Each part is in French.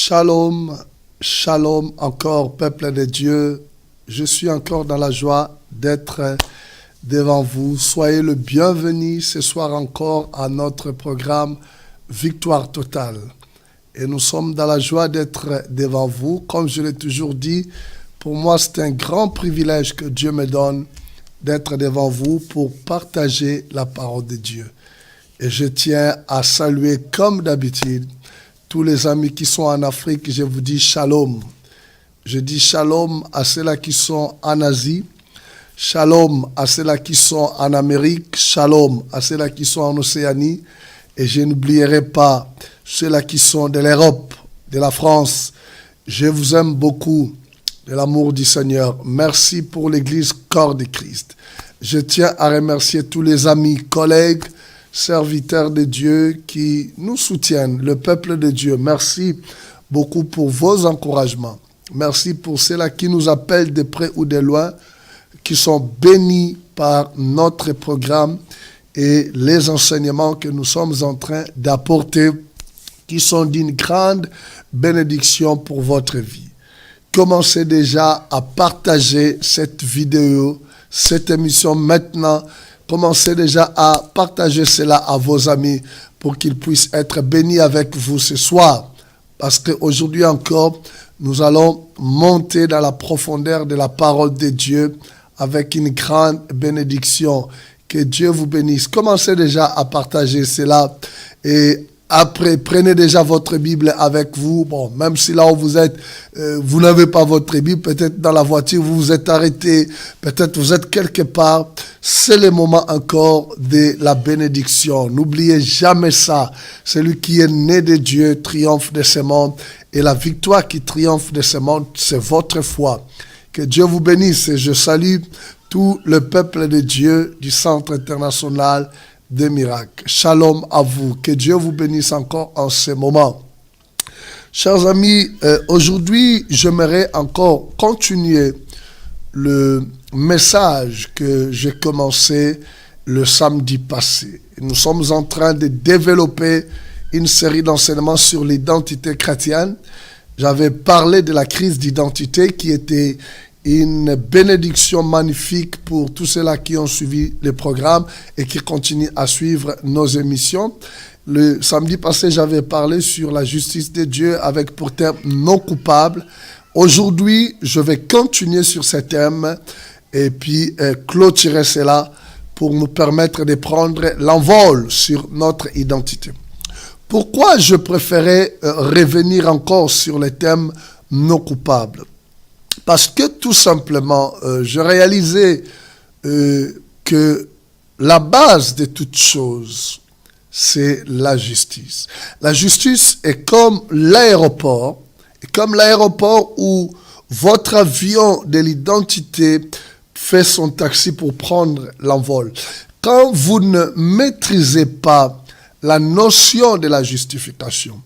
Shalom, shalom encore, peuple de Dieu. Je suis encore dans la joie d'être devant vous. Soyez le bienvenu ce soir encore à notre programme Victoire Totale. Et nous sommes dans la joie d'être devant vous. Comme je l'ai toujours dit, pour moi c'est un grand privilège que Dieu me donne d'être devant vous pour partager la parole de Dieu. Et je tiens à saluer comme d'habitude tous les amis qui sont en Afrique. Je vous dis shalom. Je dis shalom à ceux-là qui sont en Asie. Shalom à ceux-là qui sont en Amérique. Shalom à ceux-là qui sont en Océanie. Et je n'oublierai pas ceux-là qui sont de l'Europe, de la France. Je vous aime beaucoup de l'amour du Seigneur. Merci pour l'Église Corps de Christ. Je tiens à remercier tous les amis, collègues, serviteurs de Dieu qui nous soutiennent, le peuple de Dieu. Merci beaucoup pour vos encouragements. Merci pour ceux-là qui nous appellent de près ou de loin, qui sont bénis par notre programme et les enseignements que nous sommes en train d'apporter, qui sont d'une grande bénédiction pour votre vie. Commencez déjà à partager cette vidéo, cette émission maintenant. Commencez déjà à partager cela à vos amis pour qu'ils puissent être bénis avec vous ce soir. Parce qu'aujourd'hui encore, nous allons monter dans la profondeur de la parole de Dieu avec une grande bénédiction. Que Dieu vous bénisse. Commencez déjà à partager cela et après, prenez déjà votre Bible avec vous. Bon, même si là où vous êtes, vous n'avez pas votre Bible, peut-être dans la voiture, vous vous êtes arrêté, peut-être vous êtes quelque part. C'est le moment encore de la bénédiction. N'oubliez jamais ça. Celui qui est né de Dieu triomphe de ce monde. Et la victoire qui triomphe de ce monde, c'est votre foi. Que Dieu vous bénisse. Et je salue tout le peuple de Dieu du Centre international des miracles. Shalom à vous. Que Dieu vous bénisse encore en ce moment. Chers amis, aujourd'hui, j'aimerais encore continuer le message que j'ai commencé le samedi passé. Nous sommes en train de développer une série d'enseignements sur l'identité chrétienne. J'avais parlé de la crise d'identité qui était une bénédiction magnifique pour tous ceux-là qui ont suivi le programme et qui continuent à suivre nos émissions. Le samedi passé, j'avais parlé sur la justice de Dieu avec pour thème non coupable. Aujourd'hui, je vais continuer sur ce thème et puis clôturer cela pour nous permettre de prendre l'envol sur notre identité. Pourquoi je préférais revenir encore sur le thème non coupable ? Parce que tout simplement, je réalisais que la base de toute chose, c'est la justice. La justice est comme l'aéroport, où votre avion de l'identité fait son taxi pour prendre l'envol. Quand vous ne maîtrisez pas la notion de la justification,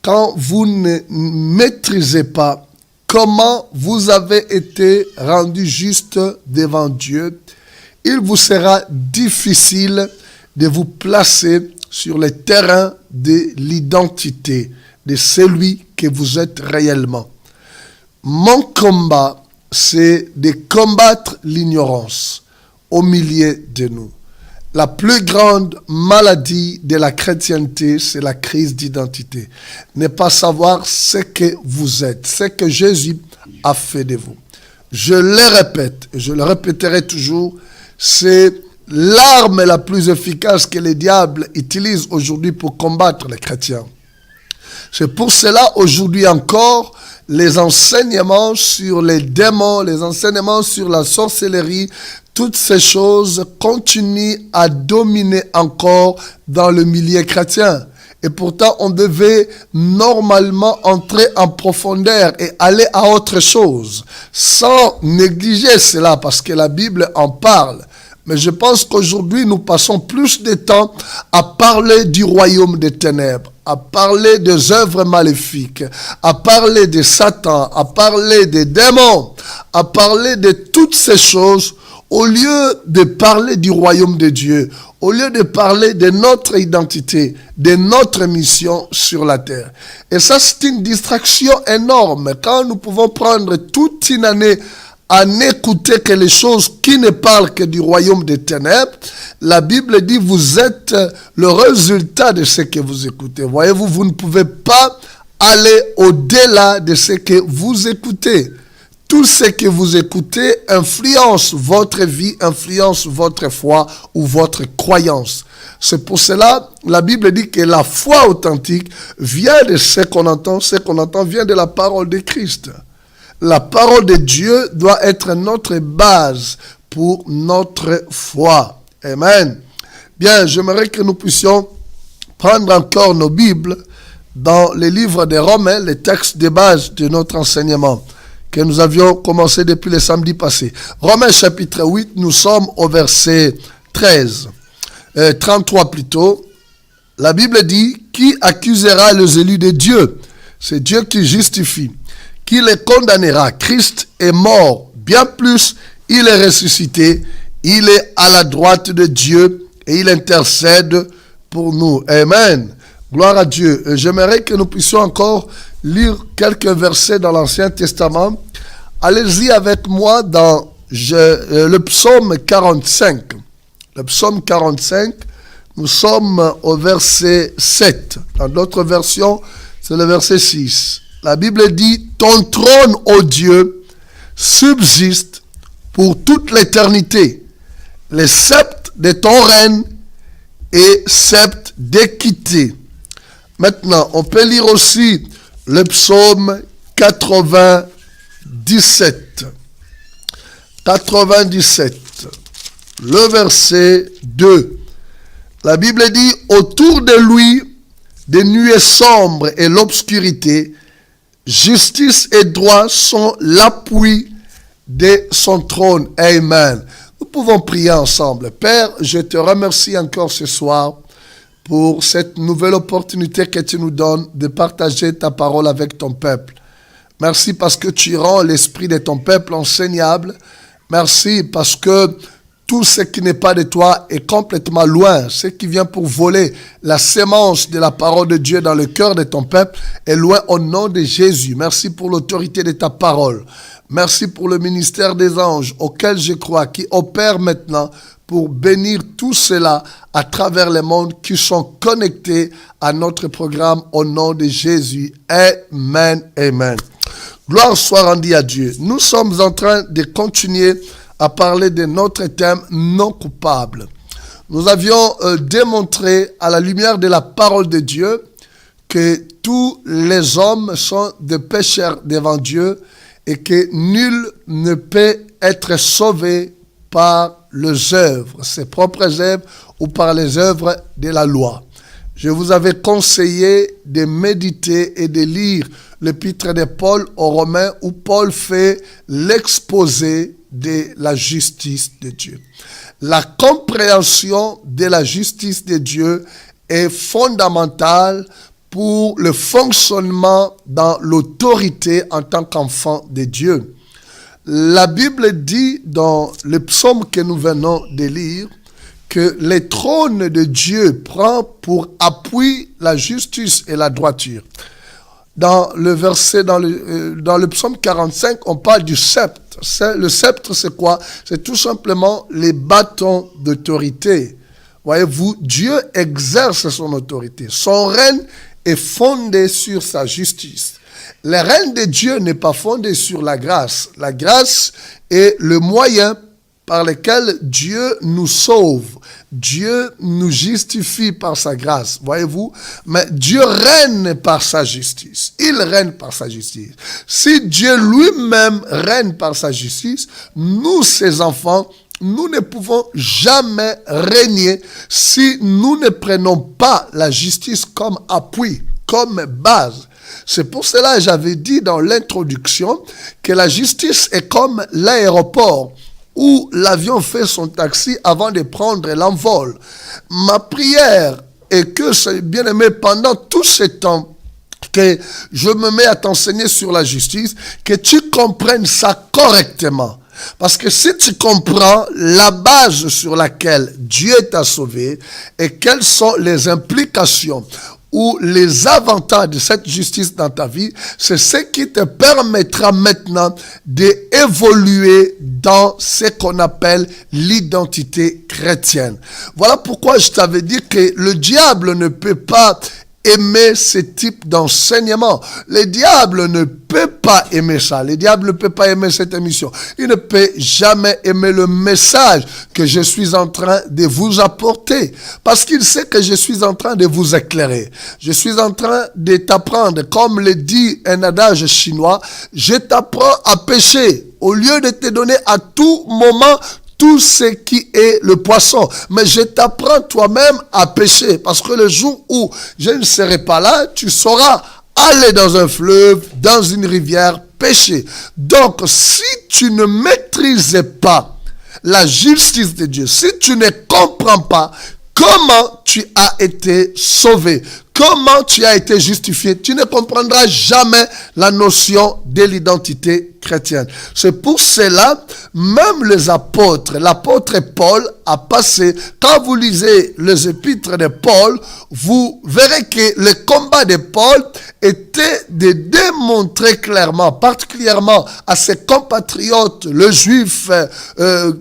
quand vous ne maîtrisez pas comment vous avez été rendu juste devant Dieu, il vous sera difficile de vous placer sur le terrain de l'identité de celui que vous êtes réellement. Mon combat, c'est de combattre l'ignorance au milieu de nous. La plus grande maladie de la chrétienté, c'est la crise d'identité. Ne pas savoir ce que vous êtes, ce que Jésus a fait de vous. Je le répète, et je le répéterai toujours, c'est l'arme la plus efficace que le diable utilise aujourd'hui pour combattre les chrétiens. C'est pour cela, aujourd'hui encore, les enseignements sur les démons, les enseignements sur la sorcellerie, toutes ces choses continuent à dominer encore dans le milieu chrétien. Et pourtant, on devait normalement entrer en profondeur et aller à autre chose, sans négliger cela, parce que la Bible en parle. Mais je pense qu'aujourd'hui, nous passons plus de temps à parler du royaume des ténèbres, à parler des œuvres maléfiques, à parler de Satan, à parler des démons, à parler de toutes ces choses Au lieu de parler du royaume de Dieu, au lieu de parler de notre identité, de notre mission sur la terre. Et ça, c'est une distraction énorme. Quand nous pouvons prendre toute une année à n'écouter que les choses qui ne parlent que du royaume des ténèbres, la Bible dit, vous êtes le résultat de ce que vous écoutez. Voyez-vous, vous ne pouvez pas aller au-delà de ce que vous écoutez. Tout ce que vous écoutez influence votre vie, influence votre foi ou votre croyance. C'est pour cela, la Bible dit que la foi authentique vient de ce qu'on entend. Ce qu'on entend vient de la parole de Christ. La parole de Dieu doit être notre base pour notre foi. Amen. Bien, j'aimerais que nous puissions prendre encore nos Bibles dans les livres des Romains, les textes de base de notre enseignement que nous avions commencé depuis le samedi passé. Romains chapitre 8, nous sommes au verset 33 plutôt. La Bible dit, qui accusera les élus de Dieu? C'est Dieu qui justifie. Qui les condamnera? Christ est mort. Bien plus, il est ressuscité. Il est à la droite de Dieu et il intercède pour nous. Amen. Gloire à Dieu. J'aimerais que nous puissions encore lire quelques versets dans l'Ancien Testament. Allez-y avec moi dans le psaume 45. Le psaume 45, nous sommes au verset 7. Dans d'autres versions, c'est le verset 6. La Bible dit, ton trône, ô Dieu, subsiste pour toute l'éternité. Les sceptres de ton règne et sceptres d'équité. Maintenant, on peut lire aussi le psaume 97. 97, le verset 2. La Bible dit, autour de lui, des nuées sombres et l'obscurité, justice et droit sont l'appui de son trône. Amen. Nous pouvons prier ensemble. Père, je te remercie encore ce soir pour cette nouvelle opportunité que tu nous donnes de partager ta parole avec ton peuple. Merci parce que tu rends l'esprit de ton peuple enseignable. Merci parce que tout ce qui n'est pas de toi est complètement loin. Ce qui vient pour voler la sémence de la parole de Dieu dans le cœur de ton peuple est loin au nom de Jésus. Merci pour l'autorité de ta parole. Merci pour le ministère des anges auquel je crois, qui opère maintenant pour bénir tout cela à travers le monde qui sont connectés à notre programme au nom de Jésus. Amen, amen. Gloire soit rendue à Dieu. Nous sommes en train de continuer à parler de notre thème non coupable. Nous avions démontré à la lumière de la parole de Dieu que tous les hommes sont des pécheurs devant Dieu et que nul ne peut être sauvé par les œuvres, ses propres œuvres ou par les œuvres de la loi. Je vous avais conseillé de méditer et de lire l'épître de Paul aux Romains où Paul fait l'exposé de la justice de Dieu. La compréhension de la justice de Dieu est fondamentale pour le fonctionnement dans l'autorité en tant qu'enfant de Dieu. La Bible dit dans le psaume que nous venons de lire que le trône de Dieu prend pour appui la justice et la droiture. Dans le verset, dans le psaume 45, on parle du sceptre. Le sceptre, c'est quoi? C'est tout simplement les bâtons d'autorité. Voyez-vous, Dieu exerce son autorité. Son règne est fondé sur sa justice. Le règne de Dieu n'est pas fondé sur la grâce. La grâce est le moyen par lequel Dieu nous sauve. Dieu nous justifie par sa grâce, voyez-vous. Mais Dieu règne par sa justice. Il règne par sa justice. Si Dieu lui-même règne par sa justice, nous, ses enfants, nous ne pouvons jamais régner si nous ne prenons pas la justice comme appui, comme base. C'est pour cela que j'avais dit dans l'introduction que la justice est comme l'aéroport où l'avion fait son taxi avant de prendre l'envol. Ma prière est que, bien-aimé, pendant tout ce temps que je me mets à t'enseigner sur la justice, que tu comprennes ça correctement. Parce que si tu comprends la base sur laquelle Dieu t'a sauvé et quelles sont les implications ou les avantages de cette justice dans ta vie, c'est ce qui te permettra maintenant d'évoluer dans ce qu'on appelle l'identité chrétienne. Voilà pourquoi je t'avais dit que le diable ne peut pas aimer ce type d'enseignement. Le diable ne peut pas aimer ça. Le diable ne peut pas aimer cette émission. Il ne peut jamais aimer le message que je suis en train de vous apporter. Parce qu'il sait que je suis en train de vous éclairer. Je suis en train de t'apprendre, comme le dit un adage chinois, je t'apprends à pécher. Au lieu de te donner à tout moment tout ce qui est le poisson. Mais je t'apprends toi-même à pêcher. Parce que le jour où je ne serai pas là, tu sauras aller dans un fleuve, dans une rivière, pêcher. Donc, si tu ne maîtrises pas la justice de Dieu, si tu ne comprends pas comment tu as été sauvé, comment tu as été justifié, tu ne comprendras jamais la notion de l'identité chrétienne. C'est pour cela, même les apôtres, l'apôtre Paul a passé, quand vous lisez les épîtres de Paul, vous verrez que le combat de Paul était de démontrer clairement, particulièrement à ses compatriotes, les juifs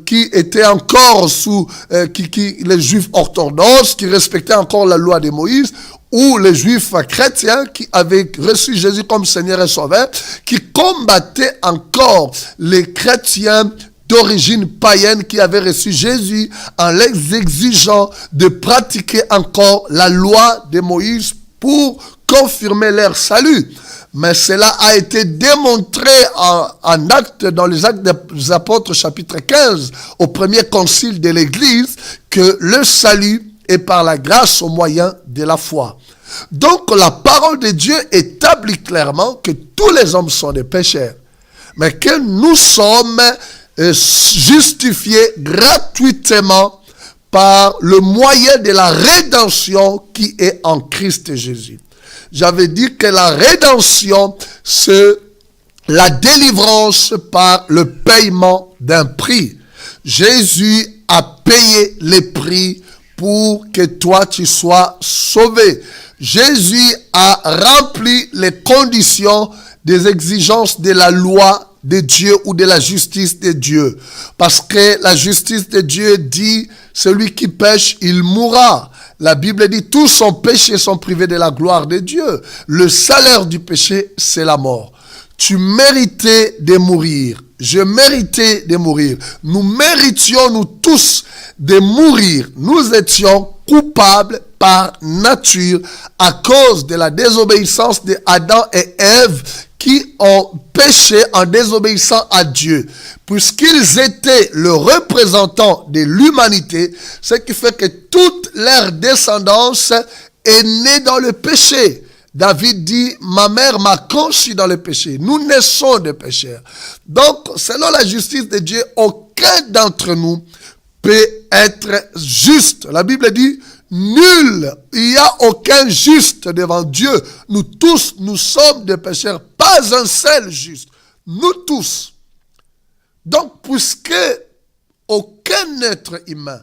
qui étaient encore sous, les juifs orthodoxes, qui respectaient encore la loi de Moïse, ou les juifs chrétiens qui avaient reçu Jésus comme Seigneur et Sauveur, qui combattaient encore les chrétiens d'origine païenne qui avaient reçu Jésus en les exigeant de pratiquer encore la loi de Moïse pour confirmer leur salut. Mais cela a été démontré en acte, dans les actes des apôtres chapitre 15, au premier concile de l'Église, que le salut est par la grâce au moyen de la foi. Donc la parole de Dieu établit clairement que tous les hommes sont des pécheurs, mais que nous sommes justifiés gratuitement par le moyen de la rédemption qui est en Christ Jésus. J'avais dit que la rédemption, c'est la délivrance par le paiement d'un prix. Jésus a payé les prix pour que toi tu sois sauvé. Jésus a rempli les conditions des exigences de la loi de Dieu ou de la justice de Dieu. Parce que la justice de Dieu dit, celui qui pêche, il mourra. La Bible dit, tous sont péchés, sont privés de la gloire de Dieu. Le salaire du péché, c'est la mort. Tu méritais de mourir. Je méritais de mourir. Nous méritions, nous tous, de mourir. Nous étions coupables par nature à cause de la désobéissance de Adam et Ève qui ont péché en désobéissant à Dieu. Puisqu'ils étaient le représentant de l'humanité, ce qui fait que toute leur descendance est née dans le péché. David dit, ma mère m'a conçu dans le péché. Nous naissons de pécheurs. Donc, selon la justice de Dieu, aucun d'entre nous peut être juste. La Bible dit, nul, il n'y a aucun juste devant Dieu. Nous tous, nous sommes des pécheurs. Pas un seul juste. Nous tous. Donc, puisque aucun être humain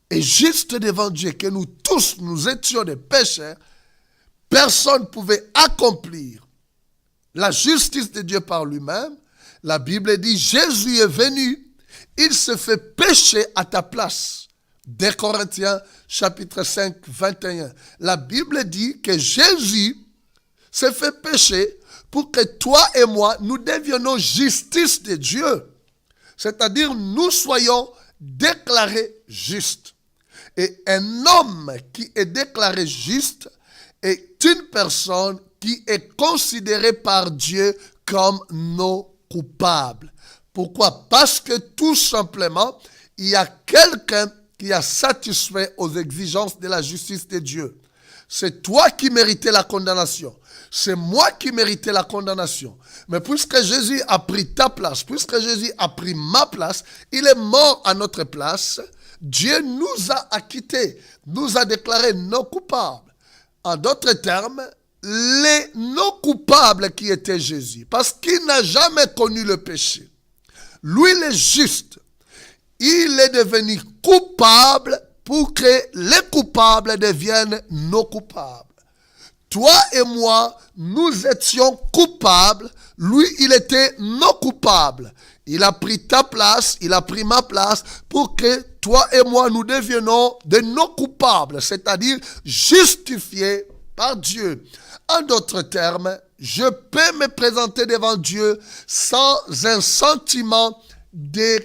est juste devant Dieu, que nous tous, nous étions des pécheurs, personne ne pouvait accomplir la justice de Dieu par lui-même. La Bible dit, Jésus est venu, il se fait pécher à ta place. 2 Corinthiens chapitre 5, 21. La Bible dit que Jésus se fait pécher pour que toi et moi, nous devions justice de Dieu. C'est-à-dire, nous soyons déclarés justes. Et un homme qui est déclaré juste est une personne qui est considérée par Dieu comme non coupable. Pourquoi? Parce que tout simplement, il y a quelqu'un qui a satisfait aux exigences de la justice de Dieu. C'est toi qui méritais la condamnation. C'est moi qui méritais la condamnation. Mais puisque Jésus a pris ta place, puisque Jésus a pris ma place, il est mort à notre place, Dieu nous a acquittés, nous a déclarés non coupables. En d'autres termes, les non coupables qui étaient Jésus, parce qu'il n'a jamais connu le péché. Lui, il est juste. Il est devenu coupable pour que les coupables deviennent nos coupables. Toi et moi, nous étions coupables. Lui, il était non coupable. Il a pris ta place, il a pris ma place pour que toi et moi, nous deviennons de non coupables, c'est-à-dire justifiés par Dieu. En d'autres termes, je peux me présenter devant Dieu sans un sentiment de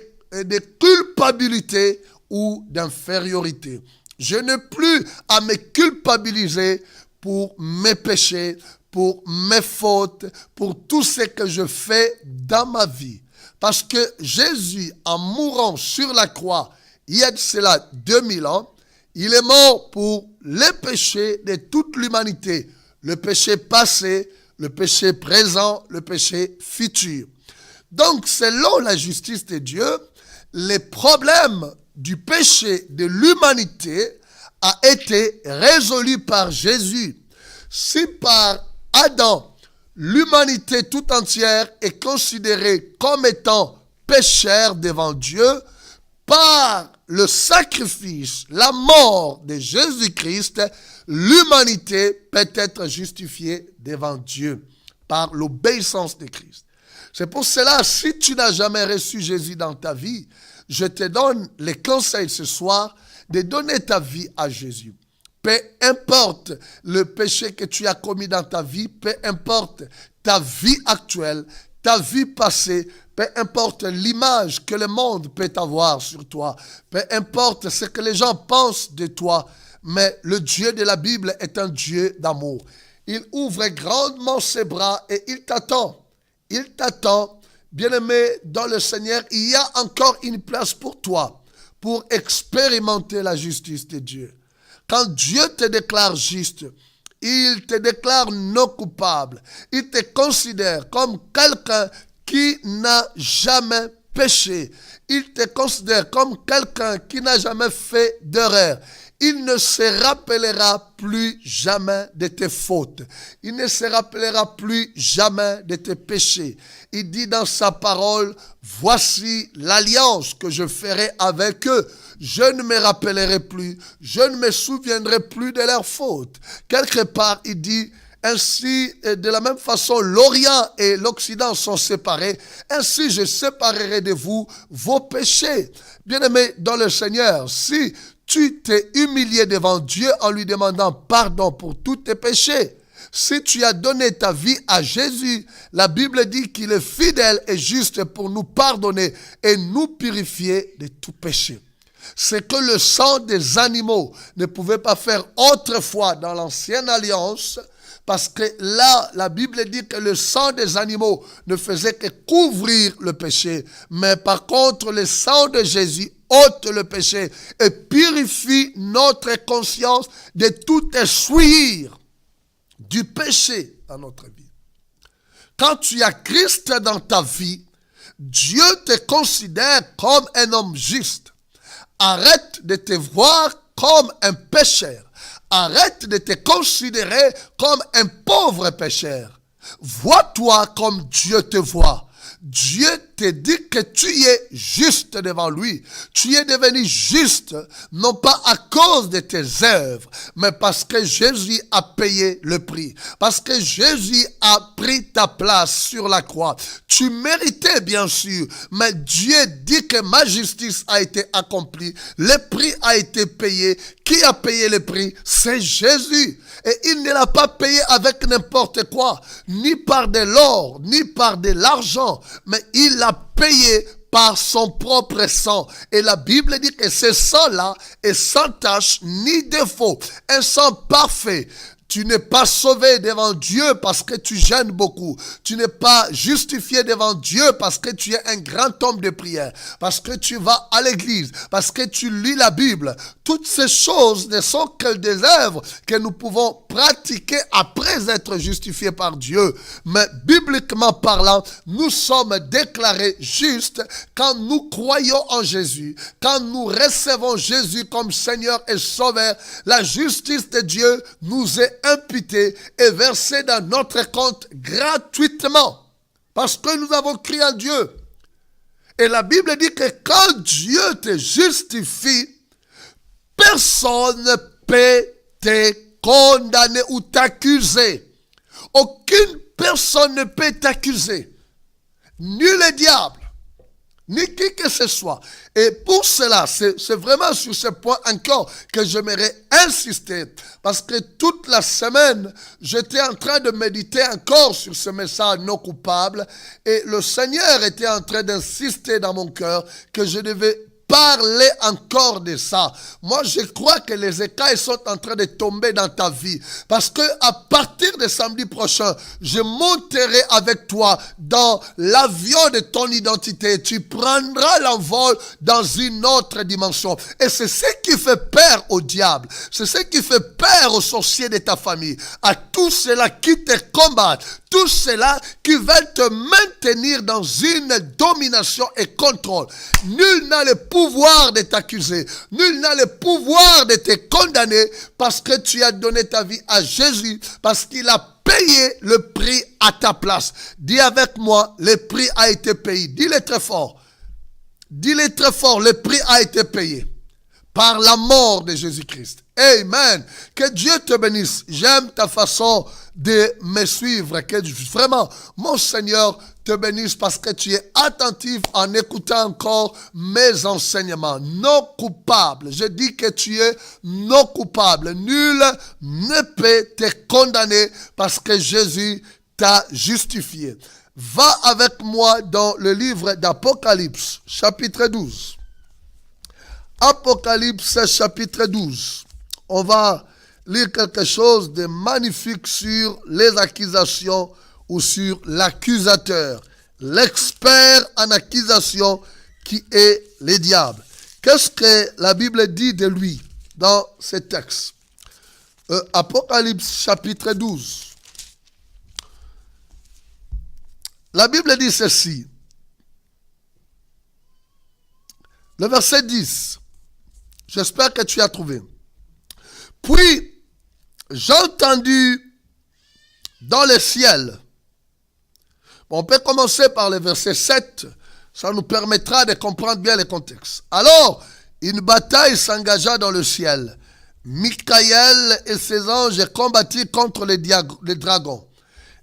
culpabilité ou d'infériorité. Je n'ai plus à me culpabiliser pour mes péchés, pour mes fautes, pour tout ce que je fais dans ma vie. Parce que Jésus, en mourant sur la croix, il y a de cela 2000 ans, il est mort pour les péchés de toute l'humanité. Le péché passé, le péché présent, le péché futur. Donc, selon la justice de Dieu, les problèmes du péché de l'humanité a été résolu par Jésus. Si par Adam, l'humanité tout entière est considérée comme étant péchère devant Dieu, par le sacrifice, la mort de Jésus-Christ, l'humanité peut être justifiée devant Dieu par l'obéissance de Christ. C'est pour cela, si tu n'as jamais reçu Jésus dans ta vie, je te donne les conseils ce soir de donner ta vie à Jésus. Peu importe le péché que tu as commis dans ta vie, peu importe ta vie actuelle, ta vie passée, peu importe l'image que le monde peut avoir sur toi, peu importe ce que les gens pensent de toi, mais le Dieu de la Bible est un Dieu d'amour. Il ouvre grandement ses bras et il t'attend. Il t'attend, bien-aimé dans le Seigneur, il y a encore une place pour toi, pour expérimenter la justice de Dieu. Quand Dieu te déclare juste, il te déclare non coupable. Il te considère comme quelqu'un qui n'a jamais péché. Il te considère comme quelqu'un qui n'a jamais fait d'erreur. Il ne se rappellera plus jamais de tes fautes. Il ne se rappellera plus jamais de tes péchés. Il dit dans sa parole, voici l'alliance que je ferai avec eux. Je ne me rappellerai plus, je ne me souviendrai plus de leurs fautes. Quelque part, il dit, ainsi, de la même façon, l'Orient et l'Occident sont séparés. Ainsi, je séparerai de vous vos péchés. Bien-aimé dans le Seigneur, si tu t'es humilié devant Dieu en lui demandant pardon pour tous tes péchés, si tu as donné ta vie à Jésus, la Bible dit qu'il est fidèle et juste pour nous pardonner et nous purifier de tout péché. C'est que le sang des animaux ne pouvait pas faire autrefois dans l'ancienne alliance, parce que là, la Bible dit que le sang des animaux ne faisait que couvrir le péché. Mais par contre, le sang de Jésus ôte le péché et purifie notre conscience de tout essuyer du péché dans notre vie. Quand tu as Christ dans ta vie, Dieu te considère comme un homme juste. Arrête de te voir comme un pécheur. Arrête de te considérer comme un pauvre pécheur. Vois-toi comme Dieu te voit. Dieu te dit que tu es juste devant lui. Tu es devenu juste, non pas à cause de tes œuvres, mais parce que Jésus a payé le prix. Parce que Jésus a pris ta place sur la croix. Tu méritais bien sûr, mais Dieu dit que ma justice a été accomplie. Le prix a été payé. Qui a payé le prix? C'est Jésus. Et il ne l'a pas payé avec n'importe quoi, ni par de l'or, ni par de l'argent, mais il l'a payé par son propre sang. Et la Bible dit que ce sang-là est sans tache ni défaut, un sang parfait. Tu n'es pas sauvé devant Dieu parce que tu gênes beaucoup. Tu n'es pas justifié devant Dieu parce que tu es un grand homme de prière, parce que tu vas à l'église, parce que tu lis la Bible. Toutes ces choses ne sont que des œuvres que nous pouvons pratiquer après être justifiés par Dieu. Mais bibliquement parlant, nous sommes déclarés justes quand nous croyons en Jésus, quand nous recevons Jésus comme Seigneur et Sauveur. La justice de Dieu nous est imputée et versée dans notre compte gratuitement parce que nous avons crié à Dieu. Et la Bible dit que quand Dieu te justifie, personne ne peut te condamner ou t'accuser. Aucune personne ne peut t'accuser. Ni le diable, ni qui que ce soit. Et pour cela, c'est vraiment sur ce point encore que j'aimerais insister. Parce que toute la semaine, j'étais en train de méditer encore sur ce message non coupable. Et le Seigneur était en train d'insister dans mon cœur que je devais parler encore de ça. Moi, je crois que les écailles sont en train de tomber dans ta vie. Parce que à partir de samedi prochain, je monterai avec toi dans l'avion de ton identité. Tu prendras l'envol dans une autre dimension. Et c'est ce qui fait peur au diable. C'est ce qui fait peur aux sorciers de ta famille. À tous ceux-là qui te combattent. Tous ceux-là qui veulent te maintenir dans une domination et contrôle. Nul n'a le pouvoir de t'accuser. Nul n'a le pouvoir de te condamner parce que tu as donné ta vie à Jésus, parce qu'il a payé le prix à ta place. Dis avec moi, le prix a été payé. Dis-le très fort. Dis-le très fort, le prix a été payé par la mort de Jésus-Christ. Amen. Que Dieu te bénisse. J'aime ta façon de me suivre. Que vraiment, mon Seigneur te bénisse parce que tu es attentif en écoutant encore mes enseignements. Non coupable. Je dis que tu es non coupable. Nul ne peut te condamner parce que Jésus t'a justifié. Va avec moi dans le livre d'Apocalypse, chapitre 12. Apocalypse, chapitre 12. On va lire quelque chose de magnifique sur les accusations ou sur l'accusateur, l'expert en accusation qui est le diable. Qu'est-ce que la Bible dit de lui dans ce texte? Apocalypse chapitre 12. La Bible dit ceci. Le verset 10. J'espère que tu as trouvé. Puis, j'ai entendu dans le ciel. Bon, on peut commencer par le verset 7. Ça nous permettra de comprendre bien le contexte. Alors, une bataille s'engagea dans le ciel. Michael et ses anges combattirent contre les dragons.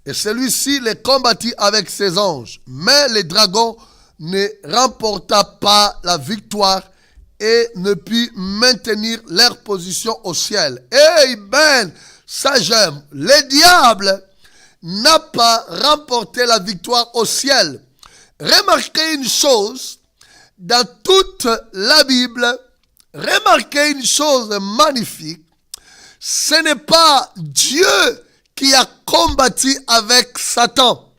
Et celui-ci les combattit avec ses anges. Mais les dragons ne remporta pas la victoire et ne put maintenir leur position au ciel. Amen. Ça j'aime. Le diable n'a pas remporté la victoire au ciel. Remarquez une chose, dans toute la Bible, remarquez une chose magnifique, ce n'est pas Dieu qui a combattu avec Satan,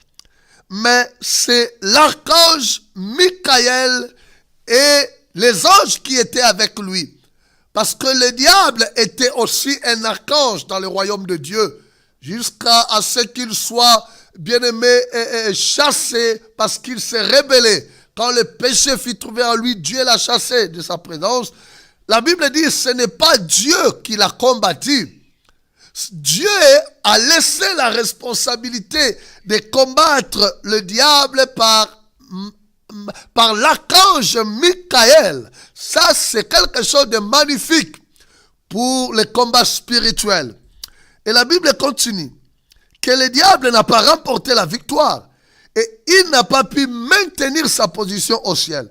mais c'est l'archange Michael et les anges qui étaient avec lui. Parce que le diable était aussi un archange dans le royaume de Dieu, jusqu'à ce qu'il soit bien-aimé et chassé parce qu'il s'est rébellé. Quand le péché fut trouvé en lui, Dieu l'a chassé de sa présence. La Bible dit que ce n'est pas Dieu qui l'a combattu. Dieu a laissé la responsabilité de combattre le diable par l'archange Michael. Ça, c'est quelque chose de magnifique pour le combat spirituel. Et la Bible continue que le diable n'a pas remporté la victoire et il n'a pas pu maintenir sa position au ciel.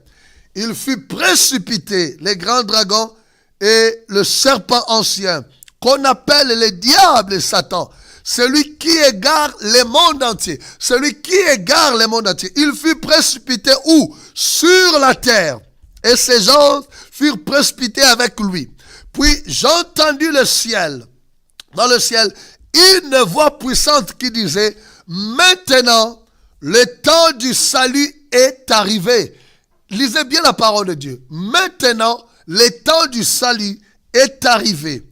Il fut précipité, le grand dragon et le serpent ancien, qu'on appelle le diable et Satan, celui qui égare le monde entier. Celui qui égare le monde entier. Il fut précipité où? Sur la terre. Et ces gens furent précipités avec lui. Puis j'ai entendu le ciel. Dans le ciel, une voix puissante qui disait, maintenant, le temps du salut est arrivé. Lisez bien la parole de Dieu. Maintenant, le temps du salut est arrivé.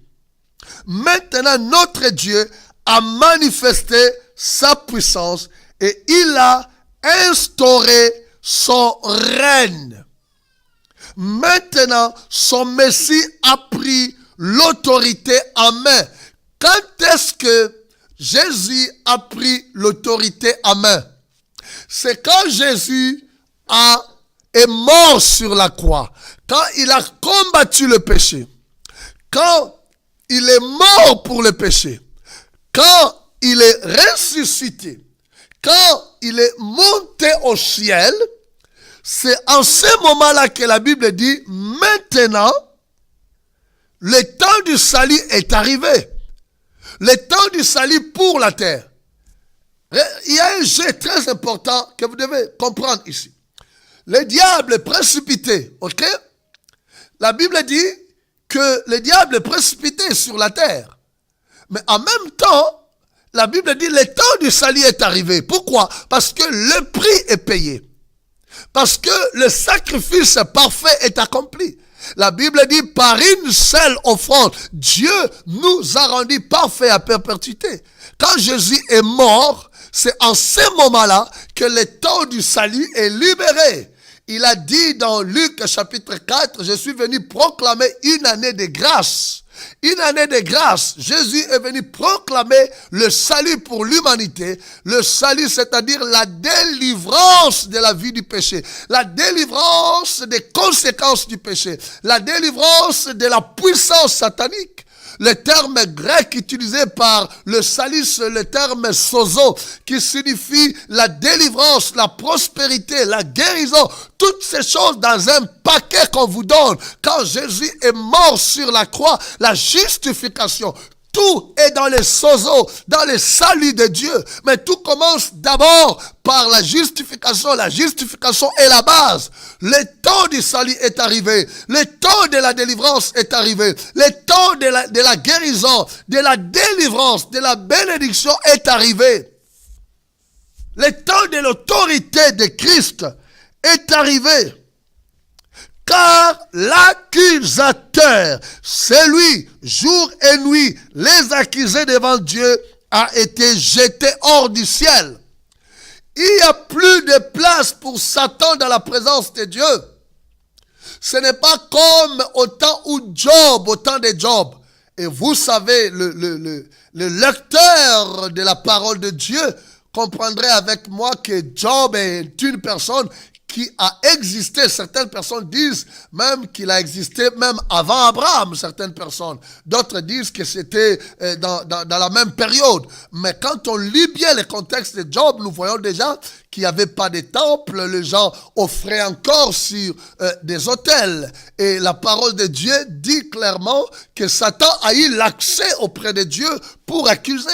Maintenant, notre Dieu a manifesté sa puissance et il a instauré son règne. Maintenant, son Messie a pris l'autorité en main. Quand est-ce que Jésus a pris l'autorité en main? C'est quand Jésus a est mort sur la croix, quand il a combattu le péché, quand il est mort pour le péché, quand il est ressuscité, quand il est monté au ciel, c'est en ce moment-là que la Bible dit, maintenant, le temps du salut est arrivé. Le temps du salut pour la terre. Il y a un jeu très important que vous devez comprendre ici. Le diable est précipité, ok? La Bible dit que le diable est précipité sur la terre. Mais en même temps, la Bible dit le temps du salut est arrivé. Pourquoi? Parce que le prix est payé. Parce que le sacrifice parfait est accompli. La Bible dit, par une seule offrande, Dieu nous a rendus parfaits à perpétuité. Quand Jésus est mort, c'est en ce moment-là que le temps du salut est libéré. Il a dit dans Luc chapitre 4, je suis venu proclamer une année de grâce. Une année de grâce. Jésus est venu proclamer le salut pour l'humanité. Le salut, c'est-à-dire la délivrance de la vie du péché. La délivrance des conséquences du péché. La délivrance de la puissance satanique. Le terme grec utilisé par le salut, c'est le terme sozo, qui signifie la délivrance, la prospérité, la guérison, toutes ces choses dans un paquet qu'on vous donne. Quand Jésus est mort sur la croix, la justification, tout est dans les sozo, dans le salut de Dieu. Mais tout commence d'abord par la justification. La justification est la base. Le temps du salut est arrivé. Le temps de la délivrance est arrivé. Le temps de la guérison, de la délivrance, de la bénédiction est arrivé. Le temps de l'autorité de Christ est arrivé. Car l'accusateur, celui, jour et nuit, les accusés devant Dieu, a été jeté hors du ciel. Il n'y a plus de place pour Satan dans la présence de Dieu. Ce n'est pas comme au temps où Job, au temps de Job. Et vous savez, le lecteur de la parole de Dieu comprendrait avec moi que Job est une personne qui a existé. Certaines personnes disent même qu'il a existé même avant Abraham, certaines personnes. D'autres disent que c'était dans la même période. Mais quand on lit bien le contexte de Job, nous voyons déjà qu'il n'y avait pas de temple. Les gens offraient encore sur des autels. Et la parole de Dieu dit clairement que Satan a eu l'accès auprès de Dieu pour accuser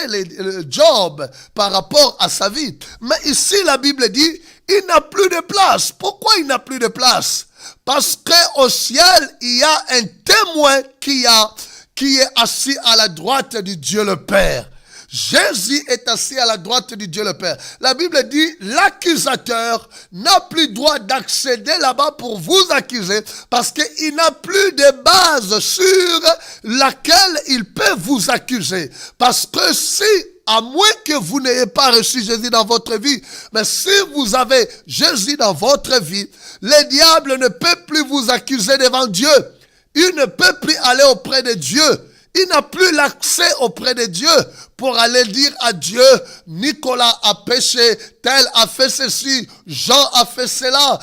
Job par rapport à sa vie. Mais ici, la Bible dit, il n'a plus de place. Pourquoi il n'a plus de place? Parce qu'au ciel, il y a un témoin qui est assis à la droite du Dieu le Père. Jésus est assis à la droite du Dieu le Père. La Bible dit, l'accusateur n'a plus droit d'accéder là-bas pour vous accuser parce qu'il n'a plus de base sur laquelle il peut vous accuser. Parce que si, à moins que vous n'ayez pas reçu Jésus dans votre vie, mais si vous avez Jésus dans votre vie, le diable ne peut plus vous accuser devant Dieu. Il ne peut plus aller auprès de Dieu. Il n'a plus l'accès auprès de Dieu pour aller dire à Dieu, Nicolas a péché, tel a fait ceci, Jean a fait cela,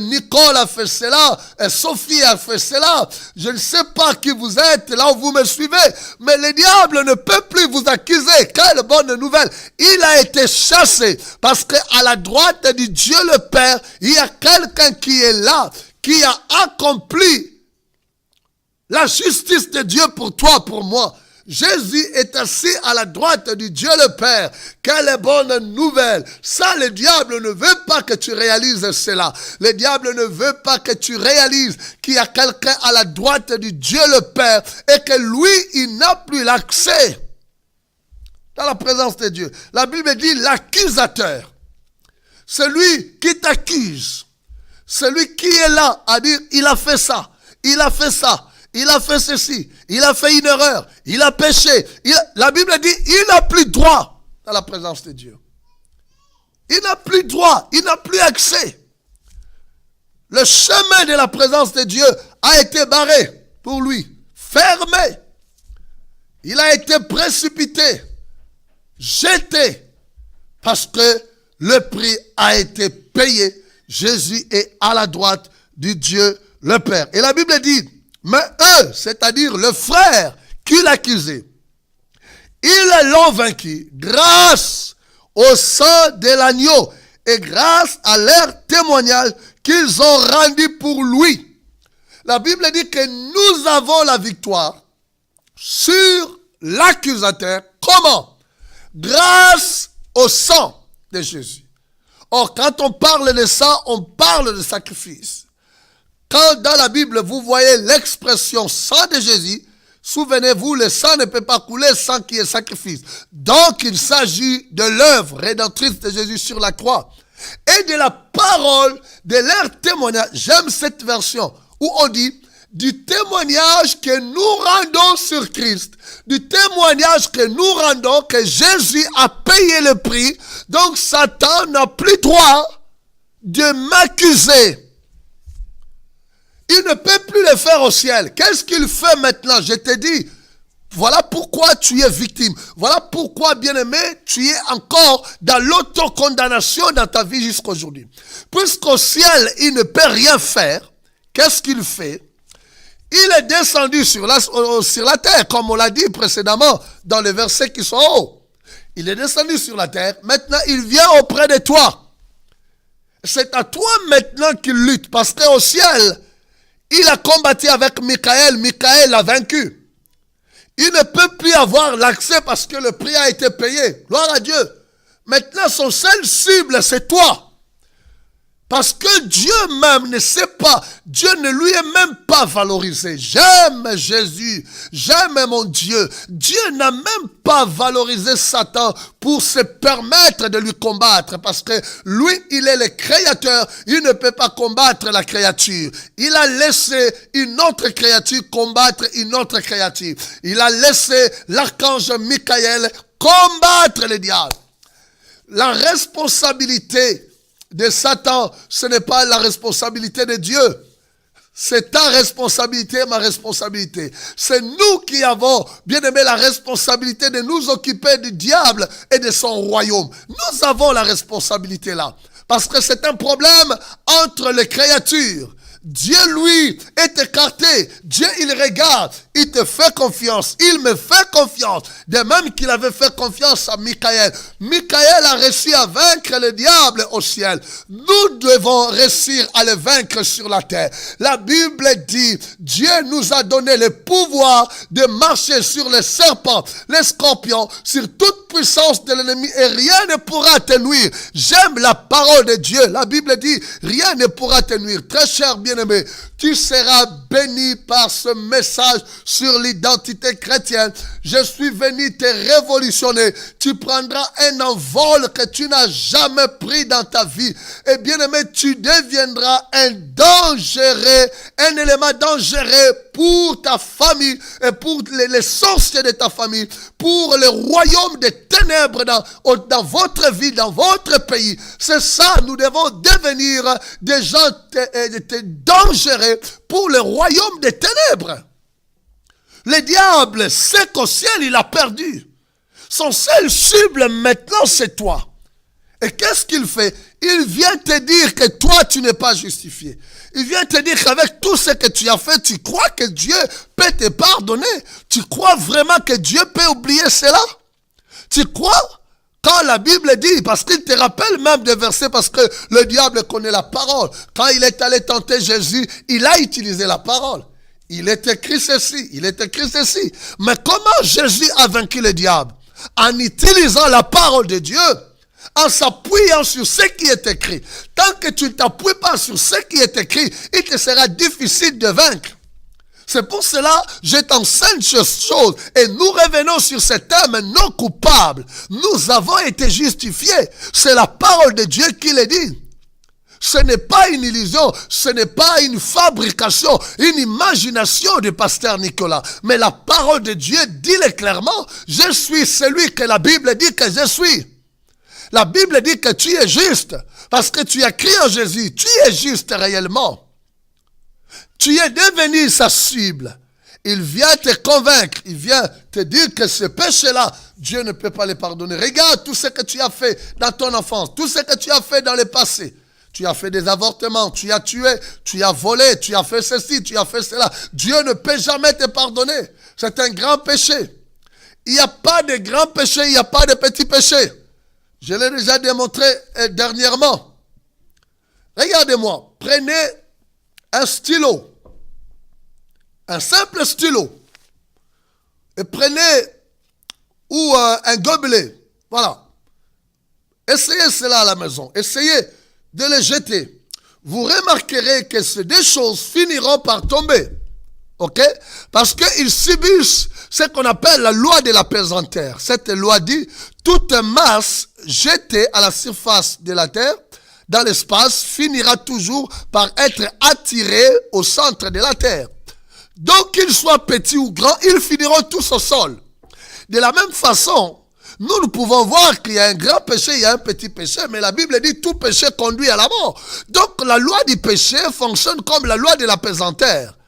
Nicole a fait cela, Sophie a fait cela. Je ne sais pas qui vous êtes, là où vous me suivez, mais le diable ne peut plus vous accuser. Quelle bonne nouvelle! Il a été chassé parce qu'à la droite de Dieu le Père, il y a quelqu'un qui est là, qui a accompli la justice de Dieu pour toi, pour moi. Jésus est assis à la droite du Dieu le Père. Quelle bonne nouvelle. Ça, le diable ne veut pas que tu réalises cela. Le diable ne veut pas que tu réalises qu'il y a quelqu'un à la droite du Dieu le Père et que lui, il n'a plus l'accès dans la présence de Dieu. La Bible dit l'accusateur. Celui qui t'accuse. Celui qui est là à dire, il a fait ça, il a fait ça. Il a fait ceci, il a fait une erreur, il a péché. La Bible dit, il n'a plus droit dans la présence de Dieu. Il n'a plus droit, il n'a plus accès. Le chemin de la présence de Dieu a été barré pour lui, fermé. Il a été précipité, jeté, parce que le prix a été payé. Jésus est à la droite du Dieu le Père. Et la Bible dit, mais eux, c'est-à-dire le frère qui l'accusait, ils l'ont vaincu grâce au sang de l'agneau et grâce à leur témoignage qu'ils ont rendu pour lui. La Bible dit que nous avons la victoire sur l'accusateur. Comment? Grâce au sang de Jésus. Or, quand on parle de ça, on parle de sacrifice. Quand dans la Bible, vous voyez l'expression sang de Jésus, souvenez-vous, le sang ne peut pas couler sans qu'il y ait sacrifice. Donc, il s'agit de l'œuvre rédemptrice de Jésus sur la croix. Et de la parole, de leur témoignage. J'aime cette version où on dit, du témoignage que nous rendons sur Christ, du témoignage que nous rendons que Jésus a payé le prix, donc Satan n'a plus droit de m'accuser. Il ne peut plus le faire au ciel. Qu'est-ce qu'il fait maintenant? Je te dis, voilà pourquoi tu es victime. Voilà pourquoi, bien-aimé, tu es encore dans l'autocondamnation dans ta vie jusqu'aujourd'hui. Puisqu'au ciel, il ne peut rien faire, qu'est-ce qu'il fait? Il est descendu sur la terre, comme on l'a dit précédemment dans les versets qui sont en haut. Il est descendu sur la terre. Maintenant, il vient auprès de toi. C'est à toi maintenant qu'il lutte. Parce qu'au ciel, il a combattu avec Michael. Michael l'a vaincu. Il ne peut plus avoir l'accès parce que le prix a été payé. Gloire à Dieu. Maintenant, son seul cible, c'est toi. Parce que Dieu même ne sait pas, Dieu ne lui est même pas valorisé. J'aime Jésus, j'aime mon Dieu. Dieu n'a même pas valorisé Satan pour se permettre de lui combattre. Parce que lui, il est le créateur, il ne peut pas combattre la créature. Il a laissé une autre créature combattre une autre créature. Il a laissé l'archange Michael combattre le diable. La responsabilité de Satan, ce n'est pas la responsabilité de Dieu. C'est ta responsabilité, ma responsabilité. C'est nous qui avons, bien aimé, la responsabilité de nous occuper du diable et de son royaume. Nous avons la responsabilité là. Parce que c'est un problème entre les créatures. Dieu, lui, est écarté. Dieu, il regarde. Il te fait confiance. Il me fait confiance. De même qu'il avait fait confiance à Michael. Michael a réussi à vaincre le diable au ciel. Nous devons réussir à le vaincre sur la terre. La Bible dit, Dieu nous a donné le pouvoir de marcher sur les serpents, les scorpions, sur toute puissance de l'ennemi et rien ne pourra te nuire. J'aime la parole de Dieu. La Bible dit, rien ne pourra te nuire. Très cher bien-aimé, tu seras béni par ce message sur l'identité chrétienne. Je suis venu te révolutionner. Tu prendras un envol que tu n'as jamais pris dans ta vie. Et bien aimé, tu deviendras un élément dangereux pour ta famille et pour les sorciers de ta famille, pour le royaume des ténèbres dans votre vie, dans votre pays. C'est ça, nous devons devenir des gens dangereux pour le royaume des ténèbres. Le diable sait qu'au ciel, il a perdu. Son seul cible maintenant, c'est toi. Et qu'est-ce qu'il fait? Il vient te dire que toi, tu n'es pas justifié. Il vient te dire qu'avec tout ce que tu as fait, tu crois que Dieu peut te pardonner. Tu crois vraiment que Dieu peut oublier cela? Tu crois? Quand la Bible dit, parce qu'il te rappelle même des versets, parce que le diable connaît la parole. Quand il est allé tenter Jésus, il a utilisé la parole. Il est écrit ceci, il est écrit ceci. Mais comment Jésus a vaincu le diable? En utilisant la parole de Dieu, en s'appuyant sur ce qui est écrit. Tant que tu ne t'appuies pas sur ce qui est écrit, il te sera difficile de vaincre. C'est pour cela que je t'enseigne ces choses. Et nous revenons sur ce thème non coupable. Nous avons été justifiés. C'est la parole de Dieu qui le dit. Ce n'est pas une illusion, ce n'est pas une fabrication, une imagination du pasteur Nicolas. Mais la parole de Dieu dit clairement, je suis celui que la Bible dit que je suis. La Bible dit que tu es juste, parce que tu as crié en Jésus, tu es juste réellement. Tu es devenu sa cible. Il vient te convaincre, il vient te dire que ce péché-là, Dieu ne peut pas le pardonner. Regarde tout ce que tu as fait dans ton enfance, tout ce que tu as fait dans le passé. Tu as fait des avortements, tu as tué, tu as volé, tu as fait ceci, tu as fait cela. Dieu ne peut jamais te pardonner. C'est un grand péché. Il n'y a pas de grand péché, il n'y a pas de petit péché. Je l'ai déjà démontré dernièrement. Regardez-moi, prenez un stylo, un simple stylo, et prenez ou un gobelet. Voilà. Essayez cela à la maison. Essayez de les jeter. Vous remarquerez que ces deux choses finiront par tomber. Ok? Parce qu'ils subissent ce qu'on appelle la loi de la pesanteur. Cette loi dit, toute masse jetée à la surface de la terre, dans l'espace, finira toujours par être attirée au centre de la terre. Donc qu'ils soient petits ou grands, ils finiront tous au sol. De la même façon, nous pouvons voir qu'il y a un grand péché, il y a un petit péché, mais la Bible dit tout péché conduit à la mort. Donc la loi du péché fonctionne comme la loi de la pesanteur.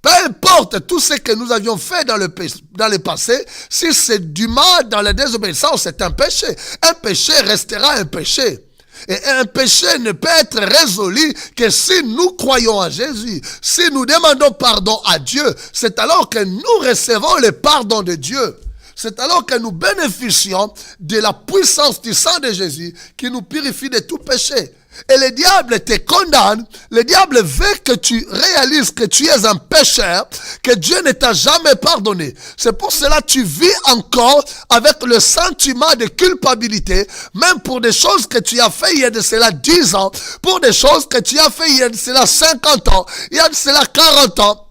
Peu importe tout ce que nous avions fait dans le passé, si c'est du mal dans la désobéissance, c'est un péché. Un péché restera un péché. Et un péché ne peut être résolu que si nous croyons en Jésus. Si nous demandons pardon à Dieu, c'est alors que nous recevons le pardon de Dieu. C'est alors que nous bénéficions de la puissance du sang de Jésus qui nous purifie de tout péché. Et le diable te condamne, le diable veut que tu réalises que tu es un pécheur, que Dieu ne t'a jamais pardonné. C'est pour cela que tu vis encore avec le sentiment de culpabilité, même pour des choses que tu as fait il y a de cela 10 ans, pour des choses que tu as fait il y a de cela 50 ans, il y a de cela 40 ans.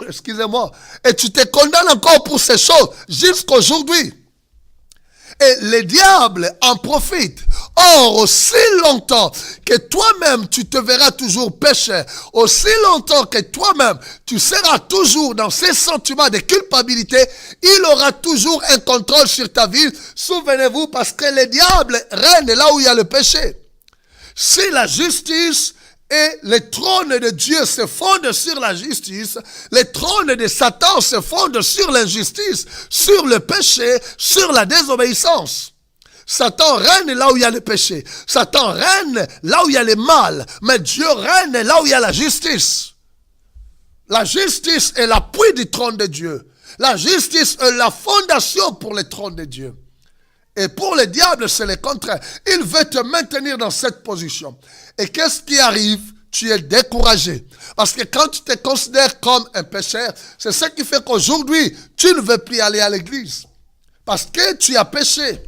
Excusez-moi. Et tu te condamnes encore pour ces choses jusqu'à aujourd'hui. Et le diable en profite. Or, aussi longtemps que toi-même tu te verras toujours pécheur, aussi longtemps que toi-même tu seras toujours dans ces sentiments de culpabilité, il aura toujours un contrôle sur ta vie. Souvenez-vous, parce que le diable règne là où il y a le péché. Si la justice et le trône de Dieu se fonde sur la justice, le trône de Satan se fonde sur l'injustice, sur le péché, sur la désobéissance. Satan règne là où il y a le péché. Satan règne là où il y a le mal. Mais Dieu règne là où il y a la justice. La justice est l'appui du trône de Dieu. La justice est la fondation pour le trône de Dieu. Et pour le diable, c'est le contraire. Il veut te maintenir dans cette position. Et qu'est-ce qui arrive? Tu es découragé. Parce que quand tu te considères comme un pécheur, c'est ce qui fait qu'aujourd'hui, tu ne veux plus aller à l'église. Parce que tu as péché.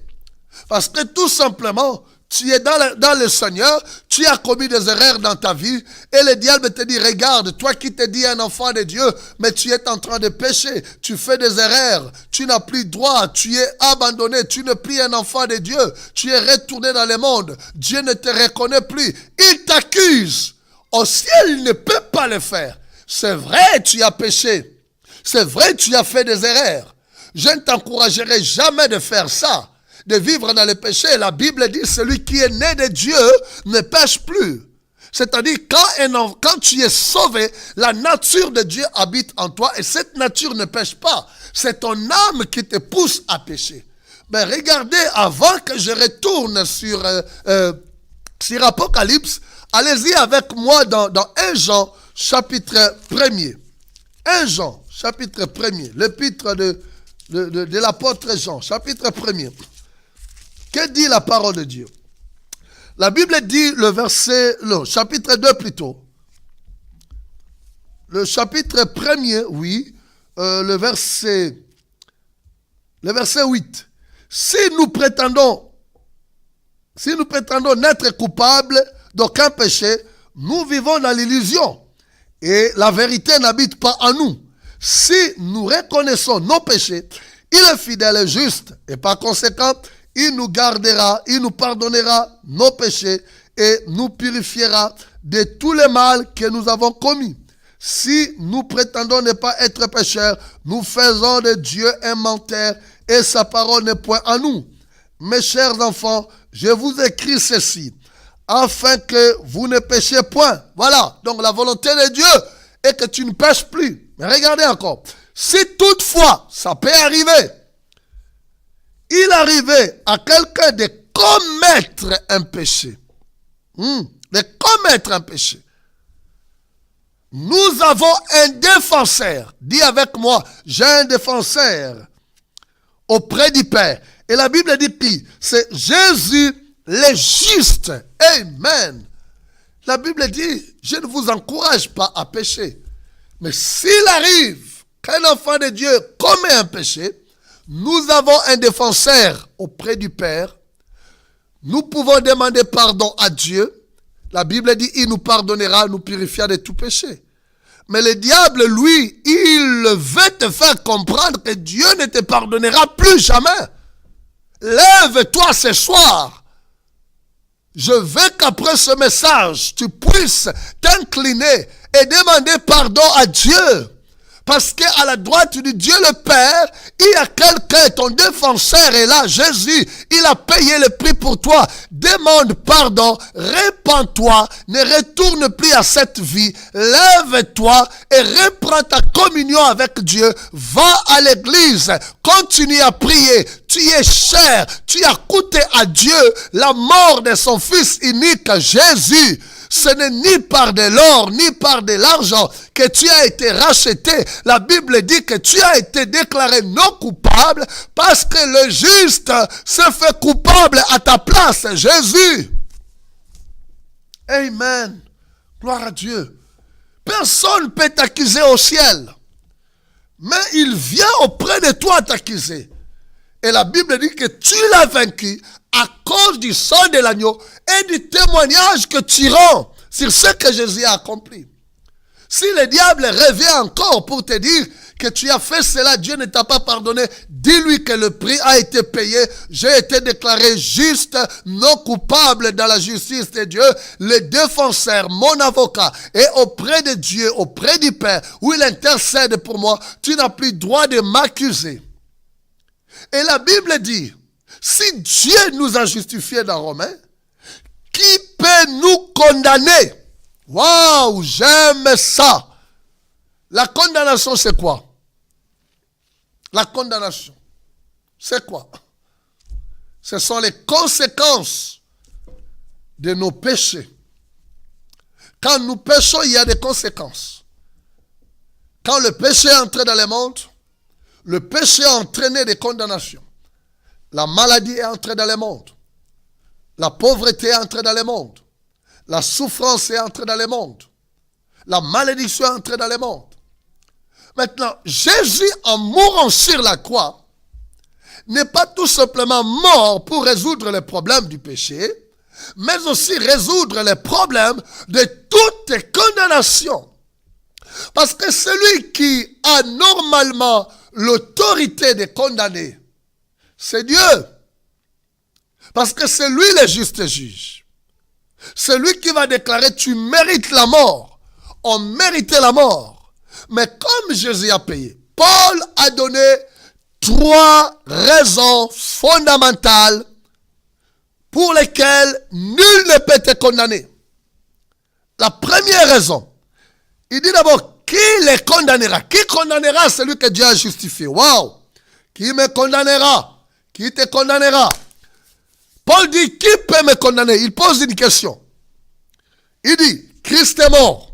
Parce que tout simplement, tu es dans le Seigneur, tu as commis des erreurs dans ta vie, et le diable te dit, regarde, toi qui te dis un enfant de Dieu, mais tu es en train de pécher, tu fais des erreurs, tu n'as plus droit, tu es abandonné, tu n'es plus un enfant de Dieu, tu es retourné dans le monde, Dieu ne te reconnaît plus, il t'accuse. Au ciel, il ne peut pas le faire. C'est vrai, tu as péché, c'est vrai, tu as fait des erreurs. Je ne t'encouragerai jamais de faire ça, de vivre dans le péché. La Bible dit, celui qui est né de Dieu ne pêche plus. C'est-à-dire, quand tu es sauvé, la nature de Dieu habite en toi et cette nature ne pêche pas. C'est ton âme qui te pousse à pécher. Mais regardez, avant que je retourne sur Apocalypse, allez-y avec moi dans 1 Jean, chapitre 1er. 1 Jean, chapitre 1er, l'épître de l'apôtre Jean, chapitre 1er. Que dit la parole de Dieu? La Bible dit le chapitre 2 plutôt. Le chapitre 1er, oui, le verset 8. Si nous prétendons n'être coupables d'aucun péché, nous vivons dans l'illusion et la vérité n'habite pas en nous. Si nous reconnaissons nos péchés, il est fidèle et juste et par conséquent, il nous gardera, il nous pardonnera nos péchés et nous purifiera de tout le mal que nous avons commis. Si nous prétendons ne pas être pécheurs, nous faisons de Dieu un menteur et sa parole n'est point en nous. Mes chers enfants, je vous écris ceci, afin que vous ne péchiez point. Voilà, donc la volonté de Dieu est que tu ne pêches plus. Mais regardez encore, si toutefois, ça peut arriver, il arrivait à quelqu'un de commettre un péché. de commettre un péché. Nous avons un défenseur. Dis avec moi, j'ai un défenseur auprès du Père. Et la Bible dit qui? C'est Jésus le juste. Amen. La Bible dit, je ne vous encourage pas à pécher. Mais s'il arrive qu'un enfant de Dieu commet un péché, nous avons un défenseur auprès du Père. Nous pouvons demander pardon à Dieu. La Bible dit, il nous pardonnera, nous purifiera de tout péché. Mais le diable, lui, il veut te faire comprendre que Dieu ne te pardonnera plus jamais. Lève-toi ce soir. Je veux qu'après ce message, tu puisses t'incliner et demander pardon à Dieu. Parce qu'à la droite de Dieu le Père, il y a quelqu'un, ton défenseur est là, Jésus, il a payé le prix pour toi. Demande pardon, répands-toi, ne retourne plus à cette vie, lève-toi et reprends ta communion avec Dieu. Va à l'église, continue à prier, tu es cher, tu as coûté à Dieu la mort de son Fils unique, Jésus. Ce n'est ni par de l'or, ni par de l'argent que tu as été racheté. La Bible dit que tu as été déclaré non coupable parce que le juste se fait coupable à ta place, Jésus. Amen. Gloire à Dieu. Personne ne peut t'accuser au ciel. Mais il vient auprès de toi t'accuser. Et la Bible dit que tu l'as vaincu à cause du sang de l'agneau et du témoignage que tu rends sur ce que Jésus a accompli. Si le diable revient encore pour te dire que tu as fait cela, Dieu ne t'a pas pardonné, dis-lui que le prix a été payé. J'ai été déclaré juste, non coupable dans la justice de Dieu. Le défenseur, mon avocat, est auprès de Dieu, auprès du Père, où il intercède pour moi. Tu n'as plus droit de m'accuser. Et la Bible dit, si Dieu nous a justifiés dans Romains, qui peut nous condamner? Waouh, j'aime ça. La condamnation, c'est quoi? La condamnation, c'est quoi? Ce sont les conséquences de nos péchés. Quand nous péchons, il y a des conséquences. Quand le péché est entré dans le monde, le péché a entraîné des condamnations. La maladie est entrée dans le monde. La pauvreté est entrée dans le monde. La souffrance est entrée dans le monde. La malédiction est entrée dans le monde. Maintenant, Jésus, en mourant sur la croix, n'est pas tout simplement mort pour résoudre les problèmes du péché, mais aussi résoudre les problèmes de toute condamnation. Parce que celui qui a normalement l'autorité de condamner, c'est Dieu. Parce que c'est lui le juste juge. C'est lui qui va déclarer, tu mérites la mort. On méritait la mort. Mais comme Jésus a payé, Paul a donné 3 raisons fondamentales pour lesquelles nul ne peut te condamner. La première raison, il dit d'abord, qui les condamnera? Qui condamnera celui que Dieu a justifié? Waouh! Qui me condamnera? Qui te condamnera? Paul dit, qui peut me condamner? Il pose une question. Il dit, Christ est mort.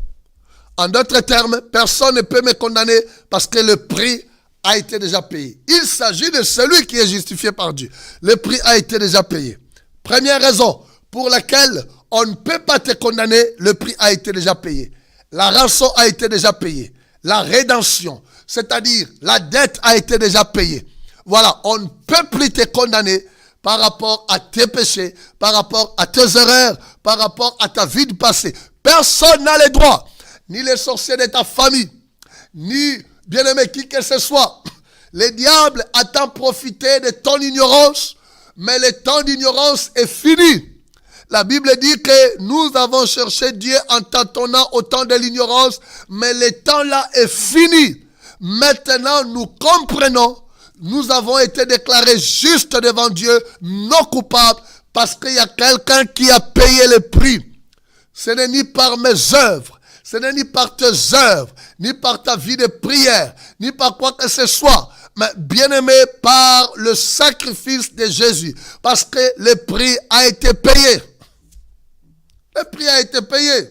En d'autres termes, personne ne peut me condamner parce que le prix a été déjà payé. Il s'agit de celui qui est justifié par Dieu. Le prix a été déjà payé. Première raison pour laquelle on ne peut pas te condamner, le prix a été déjà payé. La rançon a été déjà payée. La rédemption, c'est-à-dire la dette a été déjà payée. Voilà, on ne peut plus te condamner par rapport à tes péchés, par rapport à tes erreurs, par rapport à ta vie du passé. Personne n'a le droit, ni les sorciers de ta famille, ni bien-aimé qui que ce soit. Le diable a tant profité de ton ignorance, mais le temps d'ignorance est fini. La Bible dit que nous avons cherché Dieu en tâtonnant au temps de l'ignorance, mais le temps là est fini. Maintenant, nous comprenons, nous avons été déclarés justes devant Dieu, non coupables, parce qu'il y a quelqu'un qui a payé le prix. Ce n'est ni par mes œuvres, ce n'est ni par tes œuvres, ni par ta vie de prière, ni par quoi que ce soit, mais bien aimé par le sacrifice de Jésus, parce que le prix a été payé. Le prix a été payé.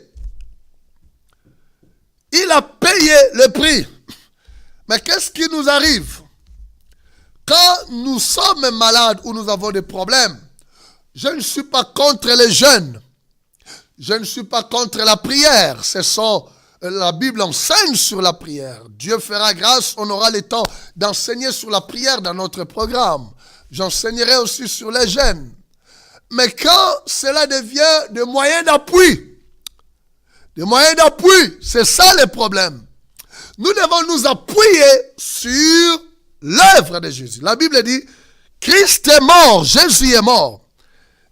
Il a payé le prix. Mais qu'est-ce qui nous arrive? Quand nous sommes malades ou nous avons des problèmes, je ne suis pas contre les jeûnes. Je ne suis pas contre la prière. La Bible enseigne sur la prière. Dieu fera grâce, on aura le temps d'enseigner sur la prière dans notre programme. J'enseignerai aussi sur les jeûnes. Mais quand cela devient des moyens d'appui, c'est ça le problème. Nous devons nous appuyer sur l'œuvre de Jésus. La Bible dit, Christ est mort, Jésus est mort.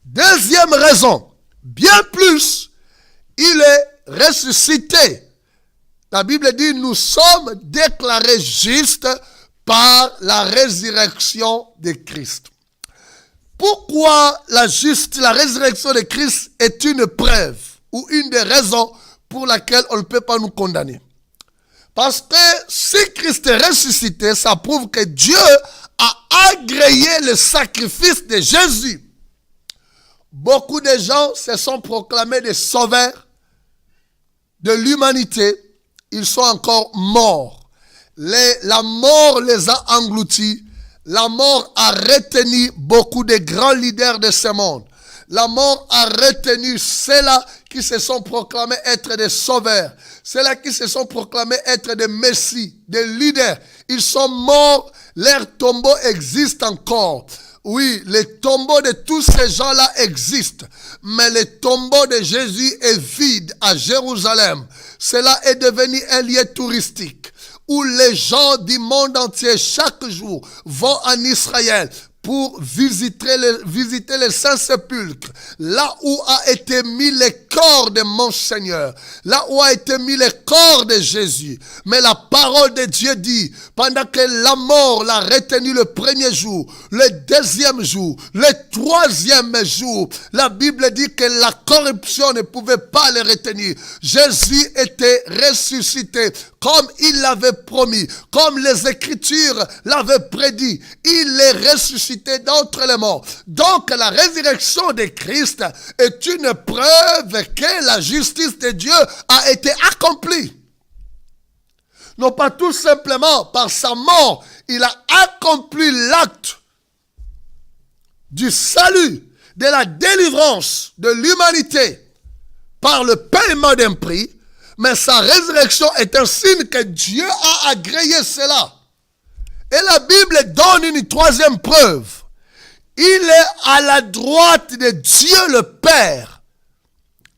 Deuxième raison, bien plus, il est ressuscité. La Bible dit, nous sommes déclarés justes par la résurrection de Christ. Pourquoi la résurrection de Christ est une preuve ou une des raisons pour laquelle on ne peut pas nous condamner? Parce que si Christ est ressuscité, ça prouve que Dieu a agréé le sacrifice de Jésus. Beaucoup de gens se sont proclamés des sauveurs de l'humanité. Ils sont encore morts. La mort les a engloutis. La mort a retenu beaucoup de grands leaders de ce monde. La mort a retenu ceux-là qui se sont proclamés être des sauveurs. Ceux-là qui se sont proclamés être des messies, des leaders. Ils sont morts, leur tombeau existe encore. Oui, les tombeaux de tous ces gens-là existent. Mais le tombeau de Jésus est vide à Jérusalem. Cela est devenu un lieu touristique où les gens du monde entier chaque jour vont en Israël pour visiter les saints sépulcres, là où a été mis le corps de mon Seigneur, là où a été mis le corps de Jésus. Mais la parole de Dieu dit, pendant que la mort l'a retenu le premier jour, le deuxième jour, le troisième jour, la Bible dit que la corruption ne pouvait pas le retenir. Jésus était ressuscité comme il l'avait promis, comme les Écritures l'avaient prédit. Il est ressuscité d'entre les morts. Donc la résurrection de Christ est une preuve que la justice de Dieu a été accomplie. Non pas tout simplement par sa mort, il a accompli l'acte du salut, de la délivrance de l'humanité par le paiement d'un prix, mais sa résurrection est un signe que Dieu a agréé cela. Et la Bible donne une troisième preuve. Il est à la droite de Dieu le Père.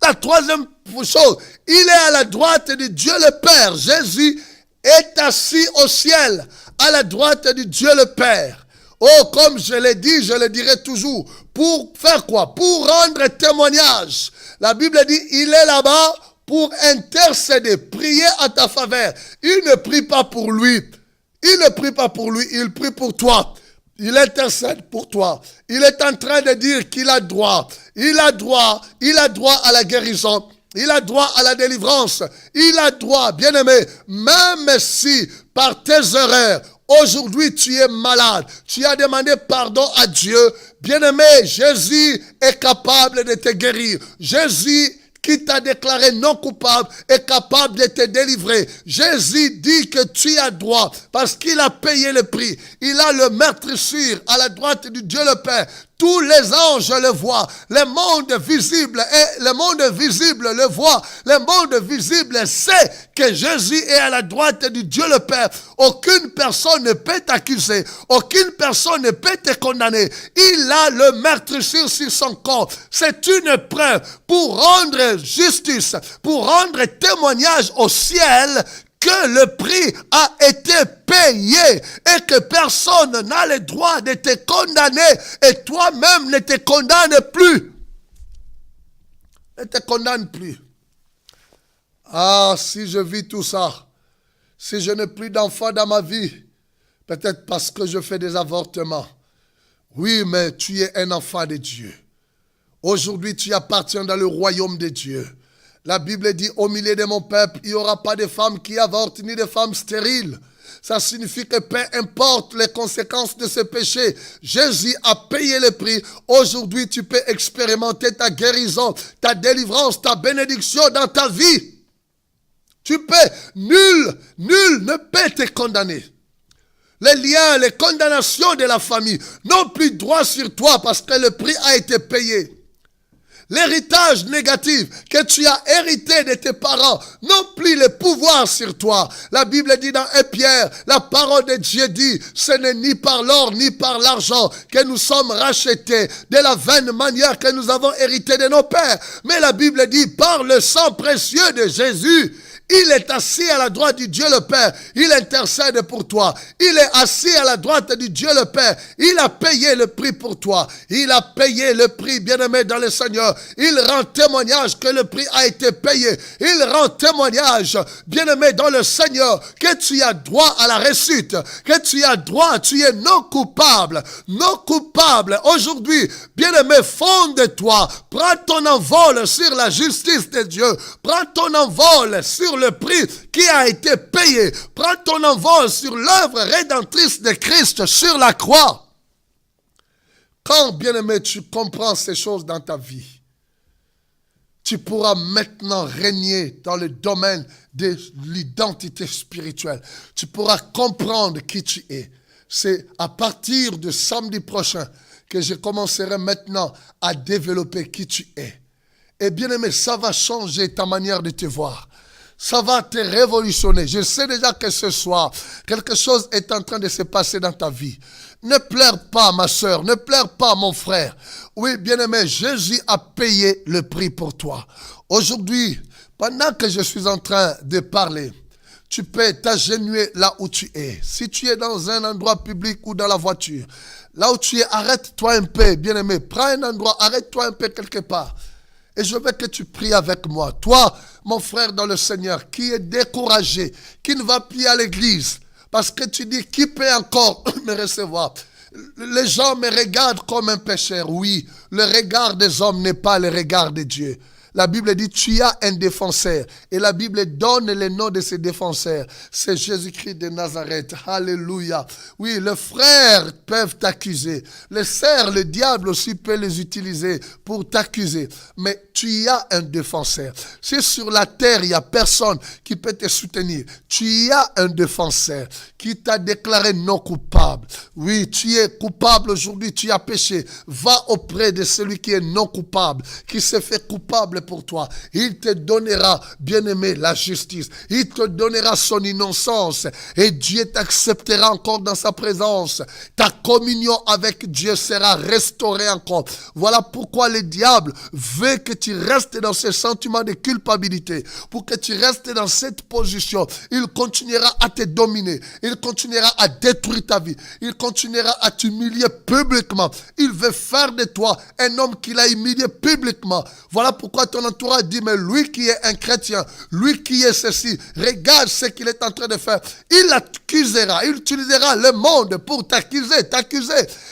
La troisième chose, il est à la droite de Dieu le Père. Jésus est assis au ciel, à la droite de Dieu le Père. Oh, comme je l'ai dit, je le dirai toujours. Pour faire quoi? Pour rendre témoignage. La Bible dit, il est là-bas pour intercéder, prier à ta faveur. Il ne prie pas pour lui. Il ne prie pas pour lui, il prie pour toi. Il intercède pour toi. Il est en train de dire qu'il a droit. Il a droit à la guérison. Il a droit à la délivrance. Il a droit, bien-aimé, même si par tes erreurs, aujourd'hui tu es malade, tu as demandé pardon à Dieu, bien-aimé, Jésus est capable de te guérir. Jésus qui t'a déclaré non coupable est capable de te délivrer. Jésus dit que tu as droit parce qu'il a payé le prix. Il a le meurtrissure à la droite du Dieu le Père. Tous les anges le voient. Le monde visible le voit. Le monde visible sait que Jésus est à la droite du Dieu le Père. Aucune personne ne peut t'accuser. Aucune personne ne peut te condamner. Il a le meurtrissure sur son corps. C'est une preuve pour rendre justice, pour rendre témoignage au ciel que le prix a été payé et que personne n'a le droit de te condamner et toi-même ne te condamne plus. Ne te condamne plus. Ah, si je vis tout ça, si je n'ai plus d'enfants dans ma vie, peut-être parce que je fais des avortements. Oui, mais tu es un enfant de Dieu. Aujourd'hui, tu appartiens dans le royaume de Dieu. La Bible dit, au milieu de mon peuple, il n'y aura pas de femmes qui avortent, ni de femmes stériles. Ça signifie que peu importe les conséquences de ce péché, Jésus a payé le prix. Aujourd'hui, tu peux expérimenter ta guérison, ta délivrance, ta bénédiction dans ta vie. Tu peux, nul ne peut te condamner. Les liens, les condamnations de la famille n'ont plus droit sur toi parce que le prix a été payé. L'héritage négatif que tu as hérité de tes parents n'ont plus le pouvoir sur toi. La Bible dit dans 1 Pierre, la parole de Dieu dit, ce n'est ni par l'or ni par l'argent que nous sommes rachetés de la vaine manière que nous avons hérité de nos pères. Mais la Bible dit, par le sang précieux de Jésus, il est assis à la droite du Dieu le Père. Il intercède pour toi. Il est assis à la droite du Dieu le Père. Il a payé le prix pour toi. Il a payé le prix, bien-aimé dans le Seigneur. Il rend témoignage que le prix a été payé. Il rend témoignage, bien-aimé dans le Seigneur, que tu as droit à la réussite. Que tu as droit, tu es non coupable. Non coupable. Aujourd'hui, bien-aimé, fonde-toi. Prends ton envol sur la justice de Dieu. Prends ton envol sur le prix qui a été payé. Prends ton envol sur l'œuvre rédemptrice de Christ sur la croix. Quand, bien-aimé, tu comprends ces choses dans ta vie, tu pourras maintenant régner dans le domaine de l'identité spirituelle. Tu pourras comprendre qui tu es. C'est à partir de samedi prochain que je commencerai maintenant à développer qui tu es. Et bien-aimé, ça va changer ta manière de te voir. Ça va te révolutionner. Je sais déjà que ce soir, quelque chose est en train de se passer dans ta vie. Ne pleure pas, ma soeur. Ne pleure pas, mon frère. Oui, bien-aimé, Jésus a payé le prix pour toi. Aujourd'hui, pendant que je suis en train de parler, tu peux t'agenouiller là où tu es. Si tu es dans un endroit public ou dans la voiture, là où tu es, arrête-toi un peu, bien-aimé. Prends un endroit, arrête-toi un peu quelque part. Et je veux que tu pries avec moi. Toi, mon frère dans le Seigneur, qui est découragé, qui ne va plus à l'église, parce que tu dis, qui peut encore me recevoir? Les gens me regardent comme un pécheur. Oui, le regard des hommes n'est pas le regard de Dieu. La Bible dit, tu as un défenseur. Et la Bible donne le nom de ces défenseurs. C'est Jésus-Christ de Nazareth. Alléluia. Oui, les frères peuvent t'accuser. Les sœurs, le diable aussi peut les utiliser pour t'accuser. Mais tu as un défenseur. Si sur la terre, il n'y a personne qui peut te soutenir, tu as un défenseur qui t'a déclaré non coupable. Oui, tu es coupable aujourd'hui, tu as péché. Va auprès de celui qui est non coupable, qui s'est fait coupable pour toi. Il te donnera, bien-aimé, la justice. Il te donnera son innocence. Et Dieu t'acceptera encore dans sa présence. Ta communion avec Dieu sera restaurée encore. Voilà pourquoi le diable veut que tu restes dans ce sentiment de culpabilité. Pour que tu restes dans cette position. Il continuera à te dominer. Il continuera à détruire ta vie. Il continuera à t'humilier publiquement. Il veut faire de toi un homme qu'il a humilié publiquement. Voilà pourquoi ton entourage dit, mais lui qui est un chrétien, lui qui est ceci, regarde ce qu'il est en train de faire. Il accusera, il utilisera le monde pour t'accuser.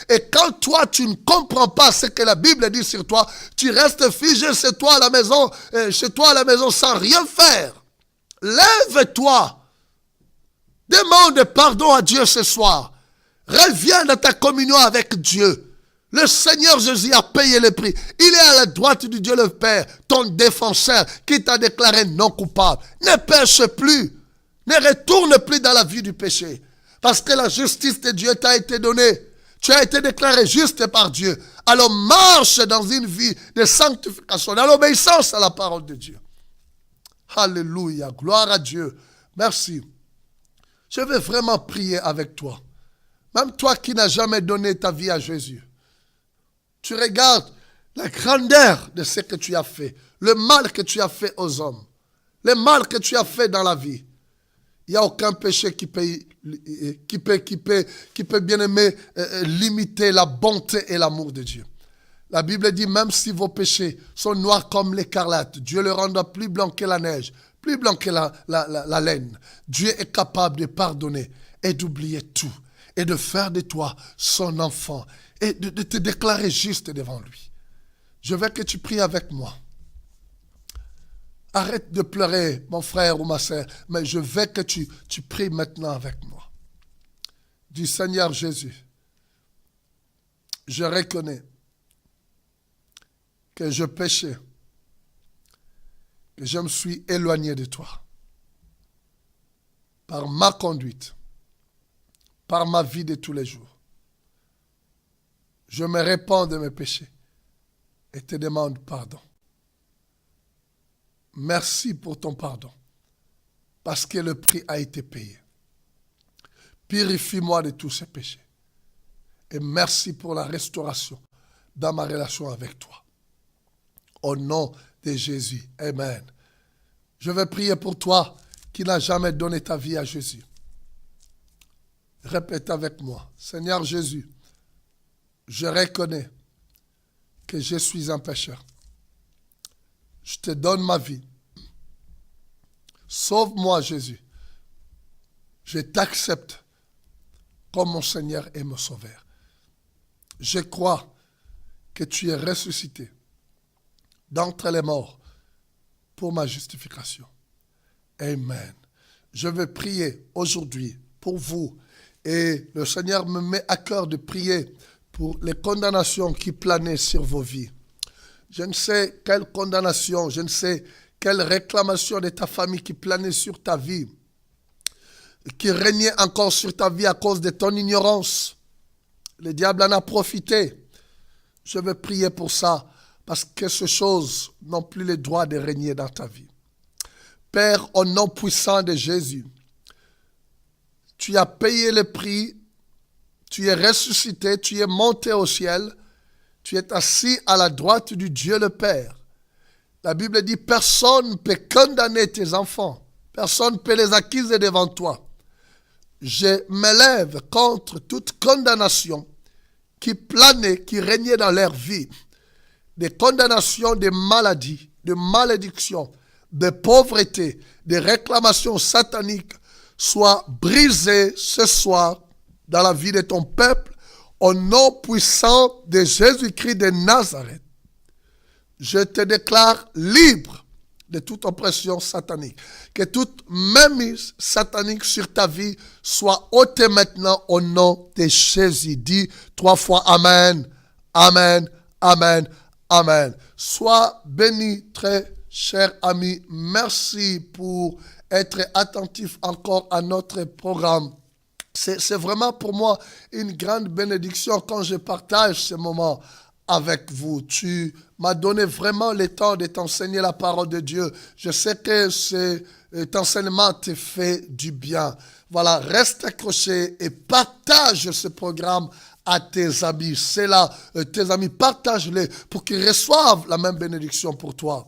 Et quand toi, tu ne comprends pas ce que la Bible dit sur toi, tu restes figé chez toi à la maison sans rien faire. Lève-toi. Demande pardon à Dieu ce soir. Reviens dans ta communion avec Dieu. Le Seigneur Jésus a payé le prix. Il est à la droite du Dieu le Père, ton défenseur, qui t'a déclaré non coupable. Ne pêche plus. Ne retourne plus dans la vie du péché. Parce que la justice de Dieu t'a été donnée. Tu as été déclaré juste par Dieu. Alors marche dans une vie de sanctification, dans l'obéissance à la parole de Dieu. Alléluia. Gloire à Dieu. Merci. Je veux vraiment prier avec toi. Même toi qui n'as jamais donné ta vie à Jésus. Tu regardes la grandeur de ce que tu as fait. Le mal que tu as fait aux hommes. Le mal que tu as fait dans la vie. Il n'y a aucun péché qui peut bien aimer limiter la bonté et l'amour de Dieu. La Bible dit, même si vos péchés sont noirs comme l'écarlate, Dieu le rendra plus blanc que la neige, plus blanc que la laine. Dieu est capable de pardonner et d'oublier tout et de faire de toi son enfant et de te déclarer juste devant lui. Je veux que tu pries avec moi. Arrête de pleurer, mon frère ou ma sœur, mais je veux que tu pries maintenant avec moi. du Seigneur Jésus, je reconnais que je péchais, que je me suis éloigné de toi par ma conduite, par ma vie de tous les jours. Je me répands de mes péchés et te demande pardon. Merci pour ton pardon, parce que le prix a été payé. Purifie-moi de tous ces péchés. Et merci pour la restauration dans ma relation avec toi. Au nom de Jésus. Amen. Je vais prier pour toi qui n'as jamais donné ta vie à Jésus. Répète avec moi. Seigneur Jésus, je reconnais que je suis un pécheur. Je te donne ma vie. Sauve-moi, Jésus. Je t'accepte comme mon Seigneur et mon Sauveur. Je crois que tu es ressuscité d'entre les morts pour ma justification. Amen. Je vais prier aujourd'hui pour vous et le Seigneur me met à cœur de prier pour les condamnations qui planaient sur vos vies. Je ne sais quelle condamnation, je ne sais quelle réclamation de ta famille qui planait sur ta vie, qui régnait encore sur ta vie à cause de ton ignorance. Le diable en a profité. Je vais prier pour ça parce que ces choses n'ont plus le droit de régner dans ta vie. Père, au nom puissant de Jésus, tu as payé le prix, tu es ressuscité, tu es monté au ciel, tu es assis à la droite du Dieu le Père. La Bible dit, personne ne peut condamner tes enfants, personne ne peut les accuser devant toi. Je m'élève contre toute condamnation qui planait, qui régnait dans leur vie. Des condamnations de maladies, de malédictions, de pauvreté, de réclamations sataniques soient brisées ce soir dans la vie de ton peuple au nom puissant de Jésus-Christ de Nazareth. Je te déclare libre de toute oppression satanique. Que toute mainmise satanique sur ta vie soit ôtée maintenant au nom de Jésus. Dis 3 fois Amen, Amen, Amen, Amen. Sois béni, très cher ami. Merci pour être attentif encore à notre programme. C'est vraiment pour moi une grande bénédiction quand je partage ce moment avec vous. Tu m'as donné vraiment le temps de t'enseigner la parole de Dieu. Je sais que cet enseignement te fait du bien. Voilà, reste accroché et partage ce programme à tes amis. C'est là, tes amis, partage-les pour qu'ils reçoivent la même bénédiction pour toi.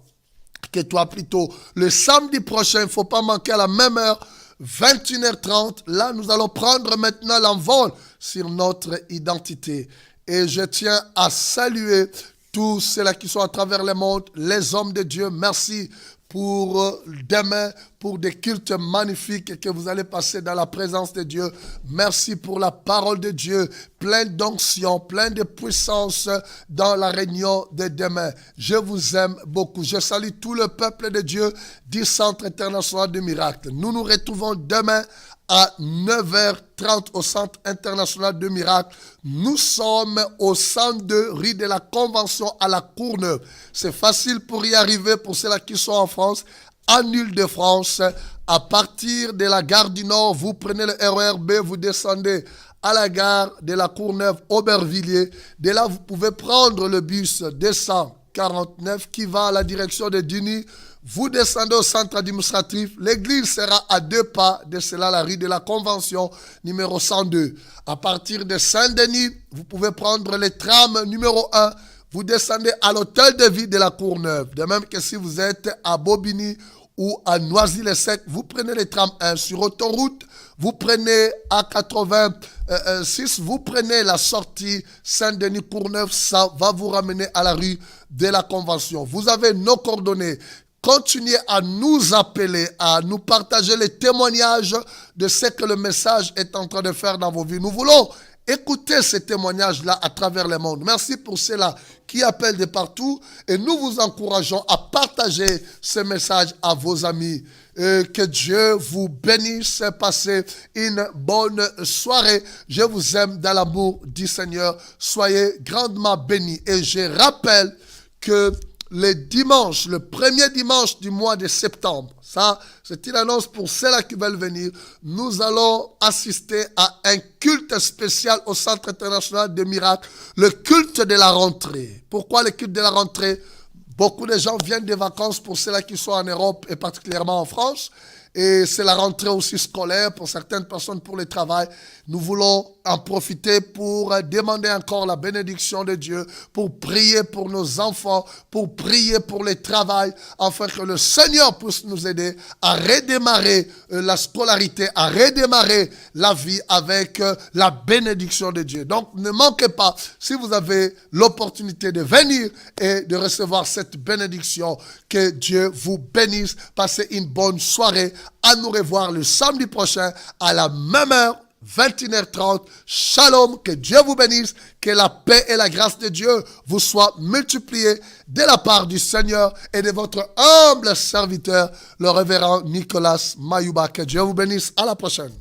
Que toi plutôt. Le samedi prochain, il ne faut pas manquer à la même heure, 21h30. Là, nous allons prendre maintenant l'envol sur notre identité. Et je tiens à saluer tous ceux-là qui sont à travers le monde, les hommes de Dieu. Merci pour demain, pour des cultes magnifiques que vous allez passer dans la présence de Dieu. Merci pour la parole de Dieu, pleine d'onction, pleine de puissance dans la réunion de demain. Je vous aime beaucoup. Je salue tout le peuple de Dieu du Centre international du miracle. Nous nous retrouvons demain à 9h30 au Centre international de miracle. Nous sommes au 102 rue de la Convention à la Courneuve. C'est facile pour y arriver pour ceux-là qui sont en France. En Île-de-France, à partir de la gare du Nord, vous prenez le RER B, vous descendez à la gare de la Courneuve, Aubervilliers. De là, vous pouvez prendre le bus 249 qui va à la direction de Duny. Vous descendez au centre administratif. L'église sera à 2 pas de cela, la rue de la Convention, numéro 102. À partir de Saint-Denis, vous pouvez prendre le tram numéro 1. Vous descendez à l'hôtel de ville de la Courneuve. De même que si vous êtes à Bobigny ou à Noisy-le-Sec, vous prenez le tram 1 sur autoroute. Vous prenez à 86, vous prenez la sortie Saint-Denis-Courneuve. Ça va vous ramener à la rue de la Convention. Vous avez nos coordonnées. Continuez à nous appeler, à nous partager les témoignages de ce que le message est en train de faire dans vos vies. Nous voulons écouter ces témoignages-là à travers le monde. Merci pour ceux-là qui appellent de partout et nous vous encourageons à partager ce message à vos amis. Que Dieu vous bénisse. Passez une bonne soirée. Je vous aime dans l'amour du Seigneur. Soyez grandement bénis. Et je rappelle que le dimanche, le premier dimanche du mois de septembre, ça, c'est une annonce pour ceux-là qui veulent venir. Nous allons assister à un culte spécial au Centre international de miracles, le culte de la rentrée. Pourquoi le culte de la rentrée? Beaucoup de gens viennent des vacances pour ceux-là qui sont en Europe et particulièrement en France. Et c'est la rentrée aussi scolaire pour certaines personnes pour le travail. Nous voulons en profiter pour demander encore la bénédiction de Dieu, pour prier pour nos enfants, pour prier pour le travail, afin que le Seigneur puisse nous aider à redémarrer la scolarité, à redémarrer la vie avec la bénédiction de Dieu. Donc ne manquez pas, si vous avez l'opportunité de venir et de recevoir cette bénédiction, que Dieu vous bénisse. Passez une bonne soirée. À nous revoir le samedi prochain à la même heure, 21h30. Shalom, que Dieu vous bénisse, que la paix et la grâce de Dieu vous soient multipliées de la part du Seigneur et de votre humble serviteur, le révérend Nicolas Mayuba. Que Dieu vous bénisse. À la prochaine.